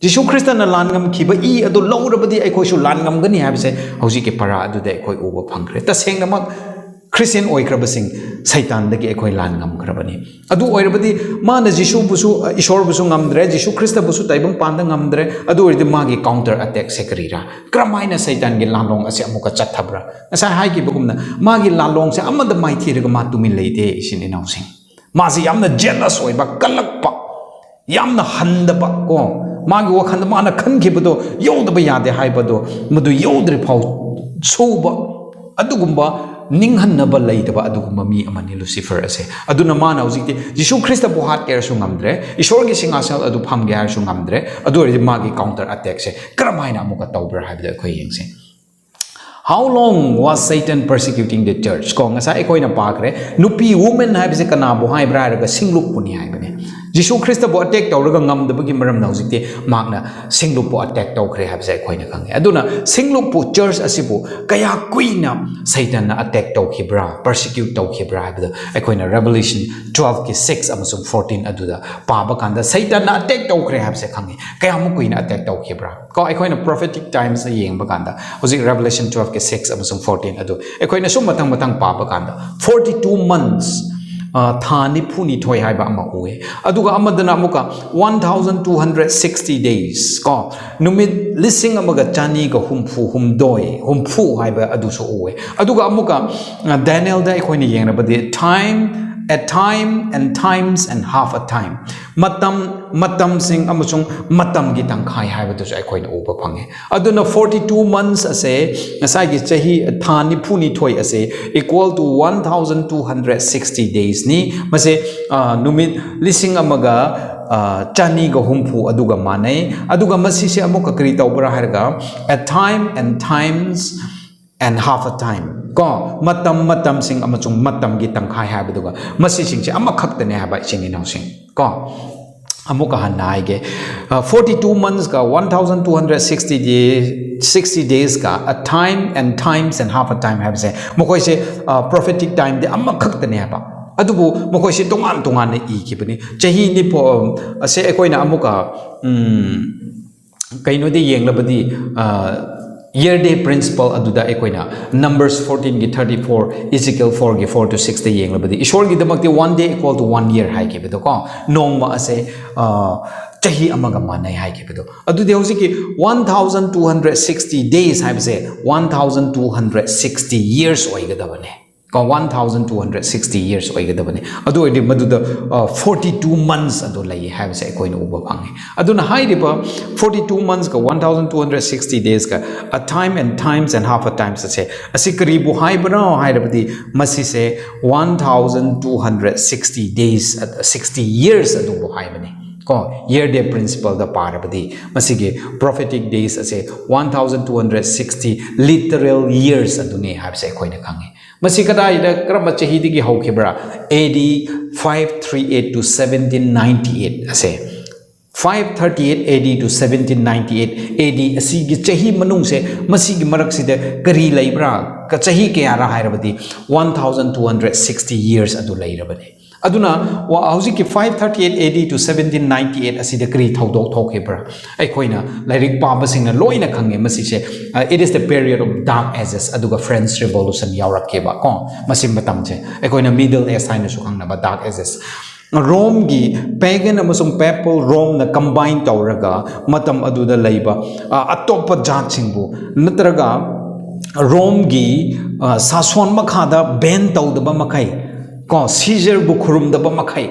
Jisu Christ na lan ngam khiba I adu lawrabadi ai khoi su lan ngam gani habise hauji ke para adu de khoi uba phangre ta sengna mak Christian oikrabasing Satan dagi aikoi lan ngam krabani adu oirabadi mana Jisu busu ishor busu ngamdre Jisu Christ busu taibang panda ngamdre adu oridi magi counter attack sekrira kramaina Satan gi lanlong ase amuka chathabra asa hai gi bugumna magi lanlong se amada mai thiraga ma tumin leite isin inausing mazi yamna jealous oiba kalakpa yamna handaba ko magi wakhanda mana khankhibado yodaba yade haibado madu yodri phau soba adugumba ninghanaba leitaba adugumba mi amani Lucifer ase aduna mana hojikti Jisu Christ bu hat ker su ngamdre ishor gi singasal adu pham ge har su ngamdre adu ri magi counter attack se kramaina amuka tawbra haibda khoi yengse How long was Satan persecuting the church? Ko ngasa ekoi na pakre nupi woman haibse kana bu haibra raga singluk puni haibane Jisu Christ bu attack tawraga ngamdabagi maram na hojikti makna singluk bu attack tawkhre haibse ekoi na khange aduna singluk bu church asibu kaya kuina Satan na attack tawkhibra persecute tawkhibra haibda ekoi na Revelation 12 ki 6 amasung 14 aduda paba kanda Satan na attack tawkhre haibse khange kaya mu kuina attack tawkhibra ko ekoi na prophetic times yengba kanda hojik Revelation 12 ki 6 amasung 14 adu ekoi na sum matang paba kanda 42 months thā nifu ni thoi haiba ama ue aduga amadana amuka 1260 days ko numit lising amaga chani ga humfu haiba aduso ue aduga amuka Daniel da ikhoina yengrabadi time at time and times and half a time matam sing amusung matam gi tangkhai haibadu ai khoina uba phange aduna 42 months ase ngasai gi chahi thani phuni thoi ase equal to 1260 days ni mase numit lising amaga chani ga humpu aduga manai aduga masi se amuka kri tawbra harga at time and times and half a time ko matam sing amachung matam gi tangkhai habaduga masi sing che amakhaktane haba ching inau sing ko amuka hanai ge 42 months ka 1260 days ka a time and times and half a time have se mokoi se prophetic time de amakhaktane haba adubu mokoi se tongan na I kibani chahi ni po ase ekoina amuka kaino de yenglabadi year day principle aduda ekoina Numbers 14 gi 34 Ezekiel 4 gi 4 to 6 de yenglabadi ishwar gi damakti one day equal to 1 year hai ke bedo ko nongma ase chahi amaga manai hai ke bedo adudi hosiki 1260 days hai base 1260 years oigadabane ko 1260 years oigadabane adu edi maduda 42 months adu lai hai base ekoina uba phange aduna hai riba 42 months ka 1260 days ka a time and times and half a times se asikribu hai bana hai rabadi masi se 1260 days 60 years adu hai bane ko year day principle da parabadi masige prophetic days ase 1260 literal years adune have se koina khange masi kadai da krama chahi digi hokibra AD 538 to 1798 ase 538 AD to 1798 AD asigi chahi manung se masigi marak sida kari laibra ka chahi kya ra hairabadi 1260 years adu lairabani aduna wa hauji 538 AD to 1798 asida kri thodok thokebra ai khoina lairik paba singna loina khange masi se it is the period of dark ages aduga French revolution yaurakeba ko masim batam je ai khoina middle age haina su khangna ba dark ages Rome gi pagan amasung papal Rome na combine tawraga matam aduda laiba atopa jat singbu natraga Rome gi sason makhada ban tawdaba makai ko Caesar bu khurum daba makai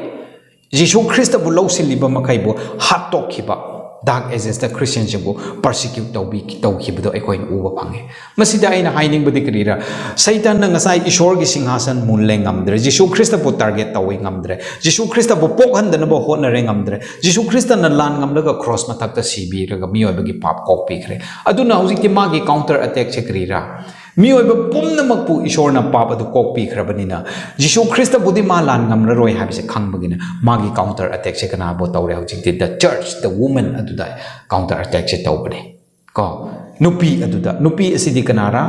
Jesus Christ bu lawsiliba makai bu hatokhiba dark ages the Christians bu persecute tawkhibdo ekoin uba phange masida aina haining budi krira Satan na ngasai ishor gi singhasan munle ngamdre Jesus Christ bu target tawi ngamdre Jesus Christ bu pokhan dana bu honare ngamdre Jesus Christ na lan ngamlaga cross mathakta sibi raga miyoy bagi pap copy khre aduna hauji ki magi counter attack che krira miyoy pumna makpu ishor na pap adu copy khrabanina Jesus Christ budi ma lan ngamra roi habise khangbagina magi counter attack che kana bo tawre hauji the church the woman aduda counter attack che tawbane ko nupi aduda nupi asidi kanara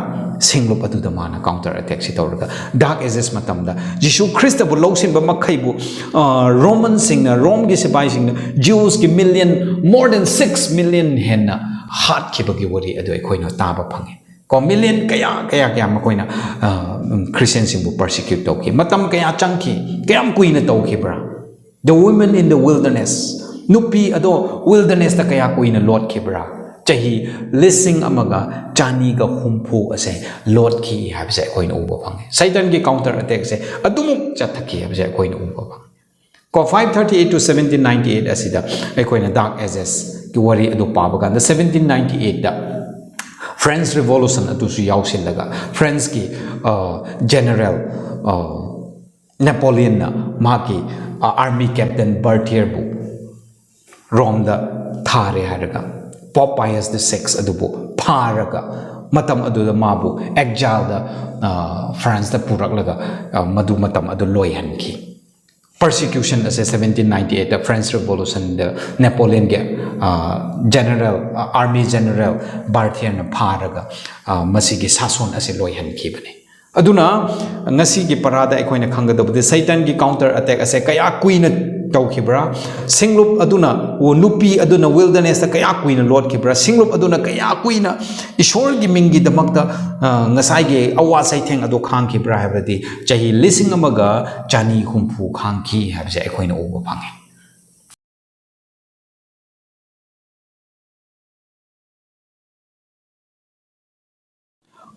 singlup aduda mana counter attack che tawraga dark ages matamda Jesus Christ bu lawsin ba makhai bu Roman singna Rome gi sipai singna Jews gi million more than 6 million henna hat khibagi wori adu ekhoina taba phange ko million kaya makoina Christian simbu persecute tawki matam kaya changki kayam kuina tawkibra the women in the wilderness nupi ado wilderness ta kaya kuina lord kibra chahi listing amaga chani ga humpu ase lord ki habse koina uba phange Satan gi counter attack se adumuk chathaki habse koina uba phange ko 538 to 1798 asida koina dark ages ki wari adu pabaga the 1798 da French Revolution atusu yausilaga French ki general Napoleon na maki army captain Berthier bu Rome da thare haraga Pope Pius VI adubu pharaga matam adu da mabu exile da France da puraklaga madu matam adu loihanki persecution as a 1798 the French Revolution the Napoleon ge general army general Berthier na pharaga masigi sason ase loihan khibane aduna ngasi gi parada ekoina khangadabde Satan gi counter attack ase kaya kuina taukhibra singlup aduna nupi aduna wilderness ta kaya kuina lord khibra singlup aduna kaya kuina ishor gi mingi damakta ngasai ge awa sai theng adu khang khibra habradi chahi lising amaga chani humpu khang khi habse ekhoina uba phange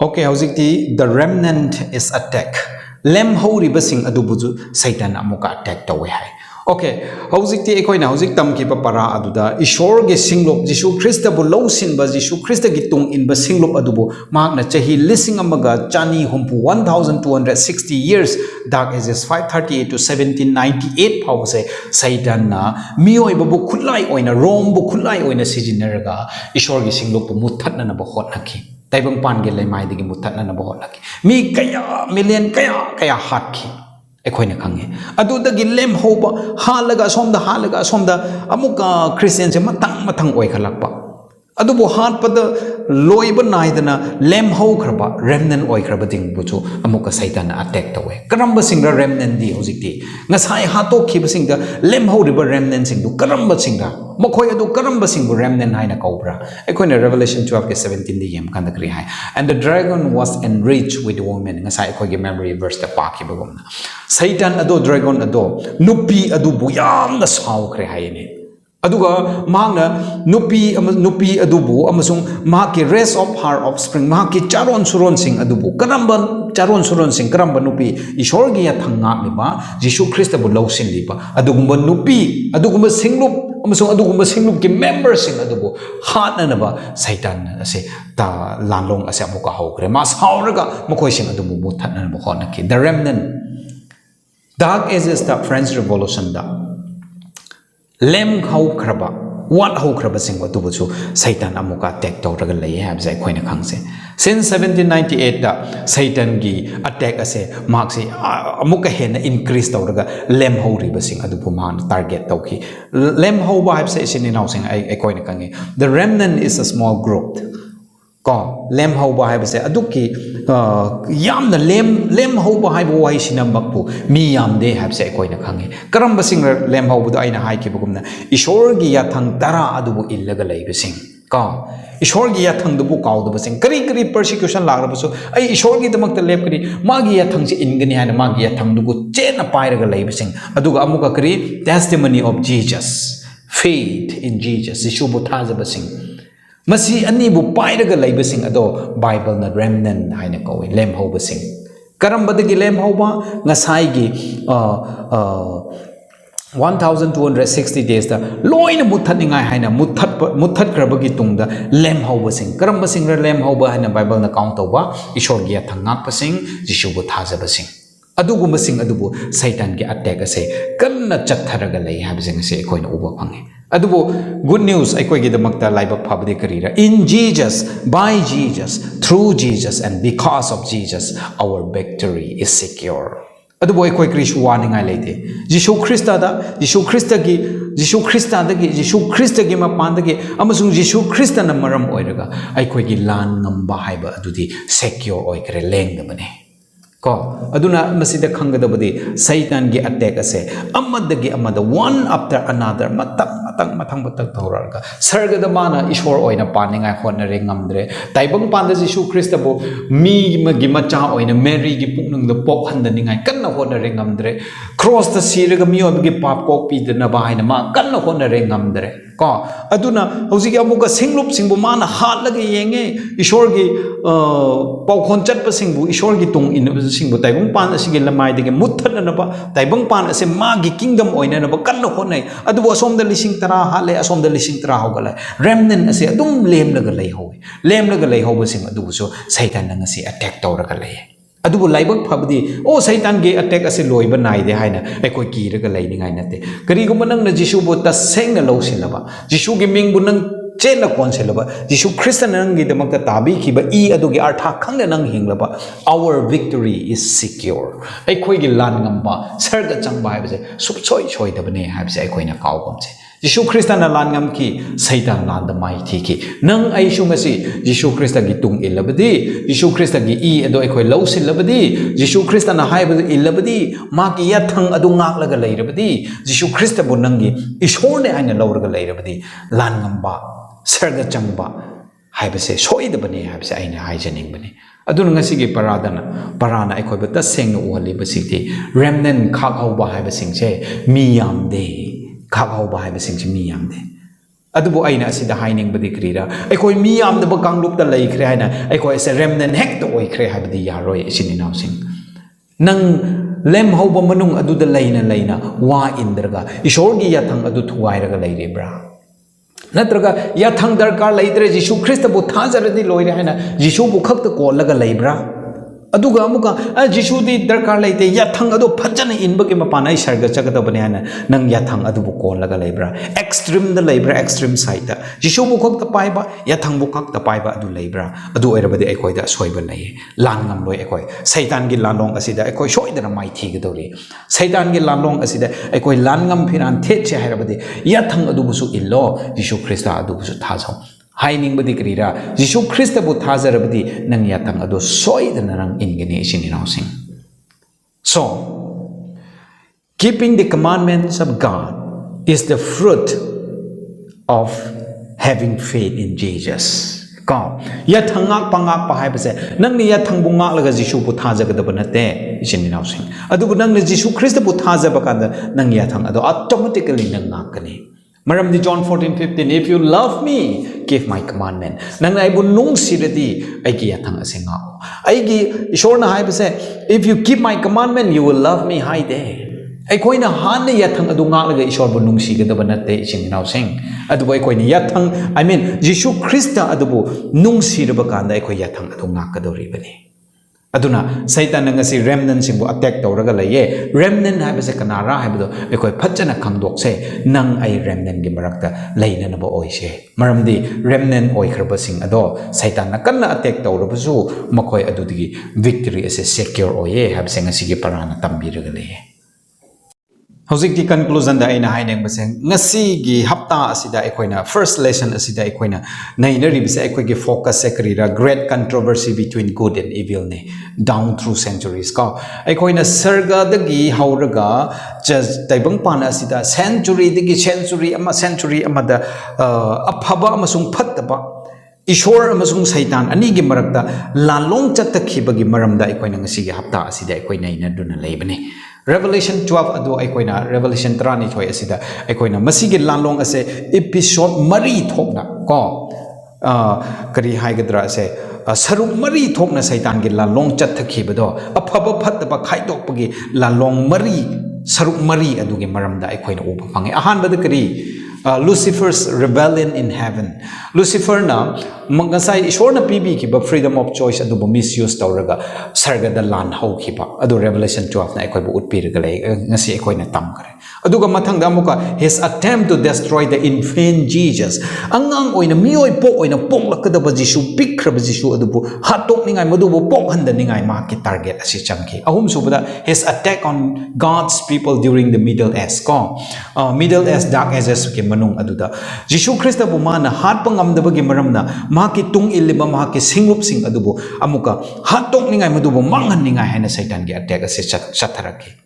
okay hojikti the remnant is attack lem hori basing adubuju satan amuka attack tawe hai okay hojikti ekoina hojik tamki pa para aduda ishor ge singlop jisu christ bu low sin ba jisu christ gi tung in ba singlop adubu magna chahi lising amaga chani humpu 1260 years dark ages 538 to 1798 pause satan na mioi bu khulai oina rom bu khulai oina sijineraga ishor gi singlop bu muthatna na ba hotnaki taibang pan ge lai mai digi muthat na bo laki mi kaya million kaya hat ki ekhoina khange adu dagi lem hoba halaga somda amuka christian se matang oi khalakpa adu bo hat pada loiba naidana lem ho khraba remnant oi khraba ding buchu amuka satan attack tawe karamba singra remnant di hojikti ngasai hato khiba singda lem ho riba remnant sing du karamba singra makhoi adu karamba singbu remnant haina kaubra ekhoina revelation 12 ke 17 di yem kan kri hai and the dragon was enriched with women ngasai ekhoi ge memory verse ta pa ki bagum satan ado dragon ado nupi adu bu yam na saw kre hai ne aduga magna nupi adubu amasung mahaki race of her offspring mahaki charon suron sing adubu karamba charon suron sing karamba nupi ishor gi yathanga liba jisu christ bu lawsin liba adugumba nupi adugumba singlup amasung adugumba singlup ki member sing adubu hatna naba satan ase ta lanlong ase amuka hokre mas hauraga mokoi sing adubu muthatna ba honaki the remnant dark ages the french revolution da lem khau khraba what ho khraba singwa tu bu satan amuka attack tawraga lei habse khoina khangse since 1798 da satan gi attack ase mark se amuka hena increase tawraga lem ho ri basing adu bu man target tawki lem ho ba habse sin now sing ai khoina khange the remnant is a small group ko lem ho ba habse aduki yamna lem ho ba hai bo wai sinambakpu mi yam de habse koina khange karamba sing lem ho bu aina hai ki bugumna ishor gi yathang tara adu bu illaga leibe sing ka ishor gi yathang du bu kaw du sing kari persecution lagra bu so ai ishor gi damak ta lep kari ma gi yathang si ingani hana ma gi yathang du bu chena pairaga leibe sing aduga amuka kari testimony of jesus faith in jesus ishu bu thaza ba sing masi ani bu pairaga leibasing ado bible na remnant haina kawi lem hoba sing karambadagi lem hoba ngasai gi 1260 days da loina muthaningai haina muthat krabagi tungda lem hoba sing karamba sing lem hoba haina bible na count toba ishor gi athangak pasing jisu bu thaja basing adugumba sing adubu satan gi attack ase kanna chatharaga lei habsing ase koina uba phange adubu good news aikoi gi damakta laibak phabde karira in jesus by jesus through jesus and because of jesus our victory is secure adubu aikoi krish warning ai leite jisu christa gi mapan dagi amasung jisu christa na maram oiraga aikoi gi lan ngamba haiba adudi secure oikre lengdabane ko aduna masida khangadabadi satan gi attack ase amadagi amada one after another matang thorarga sargada mana ishwar oina paningai honare ngamdre taibang panda jisu christ bo mi gi macha oina mary gi puknung da pok handaningai kanna honare ngamdre cross the siraga mi obgi pap kok pi na baina ma kanna honare ngamdre ko aduna hojiki amuka singlup singbu mana hatlaga yenge ishwar gi paukhon chatpa singbu ishwar gi tung in singbu taibang pan asigi lamai dege mutthana na ba taibang pan ase ma gi kingdom oina na ba kanna honai adu asom da lising tara hale asom da lising tara hogala remnant ase adum lemlaga lei hoba sing adu so satan na ngasi attack tawraga lei adubu laibak phabdi o satan ge attack ase loiba naide haina ekoi kiraga leiningai nate karigumba nang na jisu bo ta sengna losilaba jisu gi mingbu nang chena konselaba jisu christian nang gi damakta tabi khiba e adugi artha khangna nang hinglaba our victory is secure ekoi gi lan ngamba sarga changba haibse subchoi dabane haibse ekoi na kaw komse Jishu Krista na lan ngam ki Satan lan da mai thi ki nang ai shu ngasi Jishu Krista gi tung ilabadi Jishu Krista gi I ado ekhoi lo sil labadi Jishu Krista na hai ba ilabadi ma ki ya thang adu ngak laga leirabadi Jishu Krista bu nang gi ishor ne aina lawraga leirabadi lan ngam ba sarga chang ba hai ba se soi da bane hai ba se aina hai janing bane adun ngasi gi parana ekhoi ba ta seng no uhali ba sikti remnant khak hau ba hai ba sing che mi yam de khak hau ba hai ba sing che mi yam de adubu aina asida haining badi krira ekoi mi yam da ba kanglup da lei khre haina ekoi se remnant hek to oi khre habdi yaroi isini naw sing nang lem hau ba manung adu da leina wa indraga ishor gi yathang adu thuai raga leire bra natraga yathang darkar leitre Jishu Krista bu thajaradi loire haina Jishu bu khak ta ko laga leibra aduga amuka Jishu di darkar leite yathang adu phajana inba ki mapana I sarga chagada bane hana nang yathang adu bu ko laga leibra extreme da leibra extreme side da Jishu bu khak ta paiba yathang bu khak ta paiba adu leibra adu oirabadi ekoi da soiba lei lan ngam loi ekoi Satan gi lanlong asida ekoi soidana mai thi gadori Satan gi lanlong asida ekoi lan ngam phiran the che hairabadi yathang adu bu su illo Jishu Krista adu bu su thajau haining badi krira Jishu Krista bu thajarabadi nang yathang adu soidana nang ingeni isini nausing so keeping the commandments of God is the fruit of having faith in Jesus ko yathang ngak pangak pa hai base nang ni yathang bu ngak laga Jishu bu thajagadaba nate isini nausing adugu nang ni Jishu Krista bu thajaba kanda nang yathang adu automatically nang ngakani Maram di John 14:15 if you love me give my commandment nang ai bu nung siradi ai gi yathang ase nga ai gi ishor na hai base if you keep my commandment you will love me hai de ai koina han ne yathang adu nga laga ishor bu nung sigada banate isin naw sing adu ai koina yathang I mean Jishu Krista adu bu nung siraba kanda ai koi yathang adu nga kadori bani aduna Satan ngasi remnant singbu attack tawraga laye remnant hai base kanara hai bado ekoi phajana khangdok se nang ai remnant gi marakta leina na ba oise maramdi remnant oi khraba sing ado Satan na kanna attack tawrabasu makoi adudigi victory ase secure oye hai base ngasi gi parana tambiraga laye Hojik ki conclusion da aina haineng base ngasi gi hapta asida ekoina first lesson asida ekoina nainari bise ekoi gi focus sekrira great controversy between good and evil ne down through centuries ka ekoina sarga dagi hauraga just taibang pana asida century dagi century amada aphaba amasung phattaba Ishor amasung Satan ani gi marakta lalong chatakhiba gi maramda ekoina ngasi gi hapta asida ekoina ina duna leibani Revelation 12 adu aikoina Revelation 13 thoi asida aikoina masigi lanlong ase episode mari thokna ko kari haigadra ase saruk mari thokna Satan gi lanlong chathakibado afaba phatba khaidokpagi lanlong mari saruk mari adu gi maramda aikoina uba pange ahan bada kari Lucifer's rebellion in heaven Lucifer na mangasai ishor na pibi ki ba freedom of choice adu ba misuse tawraga sarga da lan hau ki ba adu Revelation 12 na ekoi bu utpiraga le ngasi ekoi na tam kare aduga mathang da muka his attempt to destroy the infant Jesus angang oina mioi pok oina pok lakada ba Jisu pikra ba Jisu adu bu hatok ningai madu bu pok handa ningai ma ki target asi chamki ahum subada his attack on God's people during the Middle Age ko Middle Age dark ages ki manung aduda Jisu Krista bu mana hat pangam da bagi maramna maki tung iliba maki singlup sing adubu amuka hatok ningai madubu mangan ningai hena Satan gi attack ase chatharaki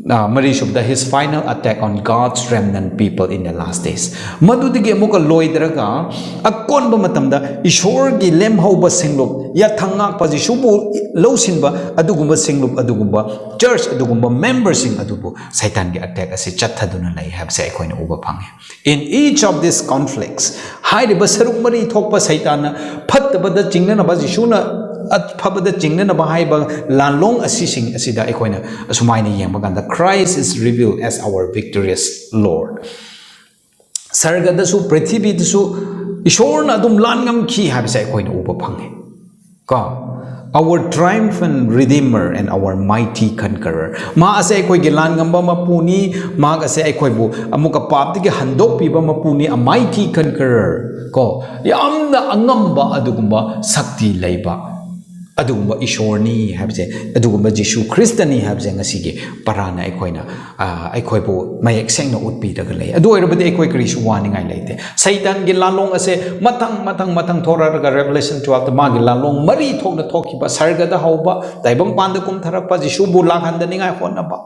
Mari Shubda his final attack on God's remnant people in the last days madudigi amuka loidraga akon ba matamda ishor gi lem hauba singlup ya thangak pa Jisu bu losinba adugumba singlup adugumba church adugumba members sing adubu Satan gi attack ase chathaduna lai have se koina uba phange in each of these conflicts haide ba saruk mari thokpa Satan phatbada chingna ba Jisu na Fabada Jingna Bahaiba Lanlong assisting Asida Equina Sumaini Yamaganda Christ is revealed as our victorious Lord. Sargadasu Prithibi Su Ishorn Adum Langam Ki Habsa Equina Uba Pange. God, our triumphant Redeemer and our mighty conqueror. Ma ase ekoi gilangamba mapuni, ma ase ekoi bu amuka papti ge handok piba mapuni a mighty conqueror. Ko yamna angamba adugumba sakti leiba. ꯑꯗꯨꯒꯨꯝꯕ ꯏꯁꯣꯔꯅꯤ ꯍꯥꯏꯕꯁꯦ ꯑꯗꯨꯒꯨꯝꯕ ꯖꯤꯁꯨ ꯈ꯭ꯔꯤꯁꯇꯅꯤ ꯍꯥꯏꯕꯁꯦ ꯉꯁꯤꯒꯤ ꯄꯔꯥꯅ ꯑꯩꯈꯣꯏꯕꯨ ꯃꯌꯦꯛ ꯁꯦꯡꯅ ꯎꯠꯄꯤꯔꯒ ꯂꯩ ꯑꯗꯨ ꯑꯣꯏꯔꯕꯗꯤ ꯑꯩꯈꯣꯏ ꯀꯔꯤꯁꯨ ꯋꯥꯅꯤꯡꯉꯥꯏ ꯂꯩꯇꯦ ꯁꯩꯇꯥꯟꯒꯤ ꯂꯥꯟꯂꯣꯡ ꯑꯁꯦ ꯃꯊꯪ ꯊꯣꯔꯛꯑꯒ ꯔꯦꯚꯦꯂꯦꯁꯟ 12ꯗ ꯃꯥꯒꯤ ꯂꯥꯟꯂꯣꯡ ꯃꯔꯤ ꯊꯣꯛꯅ ꯊꯣꯛꯈꯤꯕ ꯁꯔꯒꯗ ꯍꯧꯕ ꯇꯥꯏꯕꯪꯄꯥꯟꯗ ꯀꯨꯝꯊꯔꯛꯄ ꯖꯤꯁꯨꯕꯨ ꯂꯥꯛꯍꯟꯗꯅꯤꯡꯉꯥꯏ ꯍꯣꯠꯅꯕ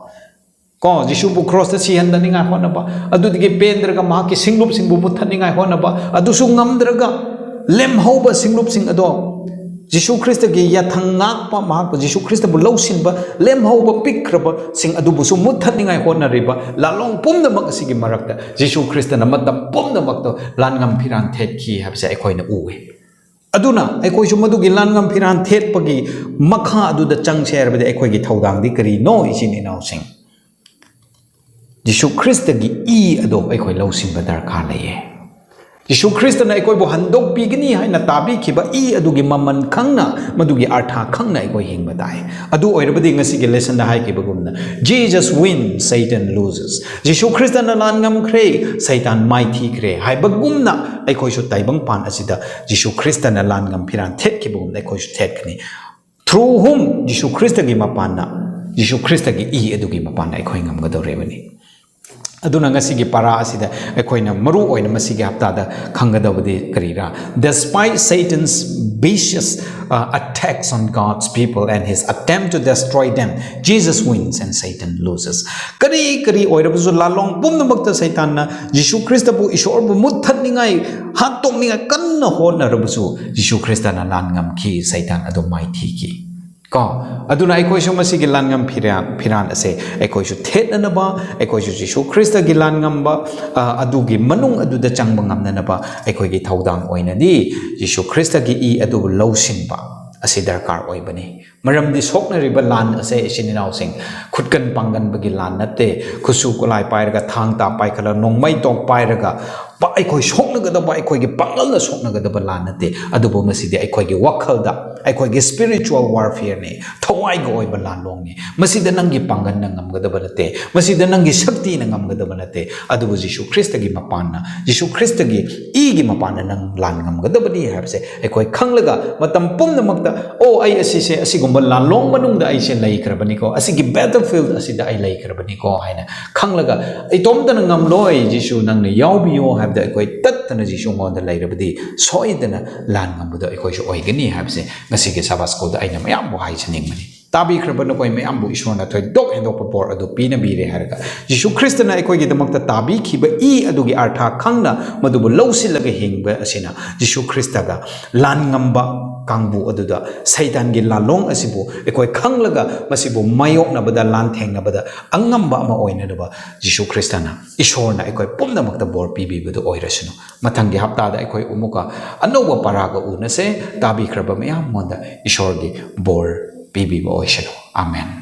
ꯖꯤꯁꯨꯕꯨ ꯈ꯭ꯔꯣꯁꯇ ꯁꯤꯍꯟꯗꯅꯤꯡꯉꯥꯏ ꯍꯣꯠꯅꯕ ꯑꯗꯨꯗꯒꯤ ꯄꯦꯟꯗ꯭ꯔꯒ ꯃꯍꯥꯛꯀꯤ ꯁꯤꯡꯂꯨꯞꯁꯤꯡꯕꯨ ꯃꯨꯠꯊꯠꯅꯤꯡꯉꯥꯏ ꯍꯣꯠꯅꯕ ꯑꯗꯨꯁꯨ ꯉꯝꯗ꯭ꯔꯒ ꯂꯦꯝꯍꯧꯕ ꯁꯤꯡꯂꯨꯞꯁꯤꯡ ꯑꯗꯣ ꯖꯤꯁꯨ ꯈ꯭ꯔꯤꯁꯇꯒꯤ ꯌꯥꯊꯪ ꯉꯥꯛꯄ ꯃꯍꯥꯛꯄꯨ ꯖꯤꯁു ꯈ꯭ꯔꯤꯁꯇꯕꯨ ꯂꯧꯁꯤꯟꯕ ꯂꯦꯝꯍꯧꯕ ꯄꯤꯛꯈ꯭ꯔꯕꯁꯤꯡ ꯑꯗꯨꯕꯨꯁꯨ ꯃꯨꯠꯊꯠꯅꯤꯡꯉꯥꯏ ꯍꯣꯠꯅꯔꯤꯕ ꯂꯥꯟꯂꯣꯡ ꯄꯨꯝꯅꯃꯛ ꯑꯁꯤꯒꯤ ꯃꯔꯛꯇ ꯖꯤꯁꯨ ꯈ꯭ꯔꯤꯁꯇꯅ ꯃꯇꯝ ꯄꯨꯝꯅꯃꯛꯇ ꯂꯥꯟꯉꯝ ꯐꯤꯔꯥꯟ ꯊꯦꯠꯈꯤ ꯍꯥꯏꯕꯁꯦ ꯑꯩꯈꯣꯏꯅ ꯎꯏ ꯑꯗꯨꯅ ꯑꯩꯈꯣꯏꯁꯨ ꯃꯗꯨꯒꯤ ꯂꯥꯟꯉꯝ ꯐꯤꯔꯥꯟ ꯊꯦꯠꯄꯒꯤ ꯃꯈꯥ ꯑꯗꯨꯗ ꯆꯪꯁꯦ ꯍꯥꯏꯔꯕꯗꯤ ꯑꯩꯈꯣꯏꯒꯤ ꯊꯧꯗꯥꯡꯗꯤ ꯀꯔꯤꯅꯣ ꯏꯆꯤꯟ ꯏꯅꯥꯎꯁꯤꯡ ꯖꯤꯁꯨ ꯈ꯭ꯔꯤꯁꯇꯒꯤ ꯏ ꯑꯗꯣ ꯑꯩꯈꯣꯏ ꯂꯧꯁꯤꯟꯕ ꯗꯔꯀꯥꯔ ꯂꯩꯌꯦ ꯖꯤꯁꯨ ꯈ꯭ꯔꯤꯁꯇꯅ ꯑꯩꯈꯣꯏꯕꯨ ꯍꯟꯗꯣꯛꯄꯤꯒꯅꯤ ꯍꯥꯏꯅ ꯇꯥꯕꯤꯈꯤꯕ ꯏ ꯑꯗꯨꯒꯤ ꯃꯃꯜ ꯈꯪꯅ ꯃꯗꯨꯒꯤ ꯑꯔꯊ ꯈꯪꯅ ꯑꯩꯈꯣꯏ ꯍꯤꯡꯕ ꯇꯥꯏ ꯑꯗꯨ ꯑꯣꯏꯔꯕꯗꯤ ꯉꯁꯤꯒꯤ ꯂꯦꯁꯟꯗ ꯍꯥꯏꯈꯤꯕꯒꯨꯝꯅ ꯖꯤꯖꯁ ꯋꯤꯟ ꯁꯩꯇꯟ ꯂꯨꯖꯦꯁ ꯖꯤꯁꯨ ꯈ꯭ꯔꯤꯁꯇꯅ ꯂꯥꯟ ꯉꯝꯈ꯭ꯔꯦ ꯁꯩꯇꯥꯟ ꯃꯥꯏꯊꯤꯈ꯭ꯔꯦ ꯍꯥꯏꯕꯒꯨꯝꯅ ꯑꯩꯈꯣꯏꯁꯨ ꯇꯥꯏꯕꯪꯄꯥꯟ ꯑꯁꯤꯗ ꯖꯤꯁꯨ ꯈ꯭ꯔꯤꯁꯇꯅ ꯂꯥꯟ ꯉꯝ ꯐꯤꯔꯥꯟ ꯊꯦꯠꯈꯤꯕꯒꯨꯝꯅ ꯑꯩꯈꯣꯏꯁꯨ ꯊꯦꯠꯀꯅꯤ ꯊ꯭ꯔꯨ ꯍꯨꯝ ꯖꯤꯁꯨ ꯈ꯭ꯔꯤꯁꯇꯒꯤ ꯃꯄꯥꯟꯅ ꯖꯤꯁꯨ ꯈ꯭ꯔꯤꯁꯇꯒꯤ ꯏ ꯑꯗꯨꯒꯤ ꯃꯄꯥꯟꯅ ꯑꯩꯈꯣꯏ ꯉꯝꯒꯗꯧꯔꯤꯕꯅꯤ ꯑꯗꯨꯅ ꯉꯁꯤꯒꯤ ꯄꯔꯥ ꯑꯁꯤꯗ ꯑꯩꯈꯣꯏꯅ ꯃꯔꯨ ꯑꯣꯏꯅ ꯃꯁꯤꯒꯤ ꯍꯞꯇꯥꯗ ꯈꯪꯒꯗꯕꯗꯤ ꯀꯔꯤꯔꯥ despite Satan's vicious attacks on God's people and his attempt to destroy them Jesus wins and Satan loses kari oirabusu lalong pumnamakta Satanna Jisu Christabu ishorbu muthatningai hattokningai kanna honarabusu Jisu Christana langam ki Satan adu mighty ki aduna aikoisu masigi langam phiran ase aikoisu thetnanaba aikoisu Jisu Christa gi langamba adugi manung aduda changba ngamnanaba aikoigi thaudang oinadi Jisu Christa gi i adu lawsinba asi darkar oibani maramdi soknariba lan ase isininaw sing khutkan panggan bagi lan natte khusu kulai pairaga thang ta paikhala nongmai tok pairaga ba aikoi soknagadaba aikoigi pangalna soknagadaba lan natte adubo masidi aikoigi wakhalda aikoigi spiritual warfare ne thawai go oiba lan long ni masida nangi pangan na ngamgadaba natte masida nangi shakti na ngamgadaba natte adubo Jisu Christa gi mapanna Jisu Christa gi e gi mapanna nang lan ngamgadaba ni habse aikoi khanglaga matam pumna makta o ai asise asigumba lan long manungda ai se lai krabani ko asigi battlefield asida ai lai krabani ko haina khanglaga ai tomdana ngamloi Jisu nang ne yawbiyo habda aikoi tattana Jisu ngonda lairabadi soidana lan ngambuda aikoi su oigani habse ngasige Sabbath ko da aina mayam bo hai chaningmani tabi krabana koi mayam bo isona thoi dok hendok por adu pina bire harga Jisu Christana aikoi gi damakta tabi khiba i adugi artha khangna madubu lawsilaga hingba asina Jisu Christaga lan ngamba kangbu aduda Satan gi lalong asibu aikoi khanglaga masibu mayok na bada lan theng na bada angamba ama oina na ba Jisu Christana ishorna aikoi pumna makta bor pibi badu oirasino mathangi hapta da aikoi umuka anoba paraga unase tabi kraba mayam monda ishorgi bor pibi bo oishano amen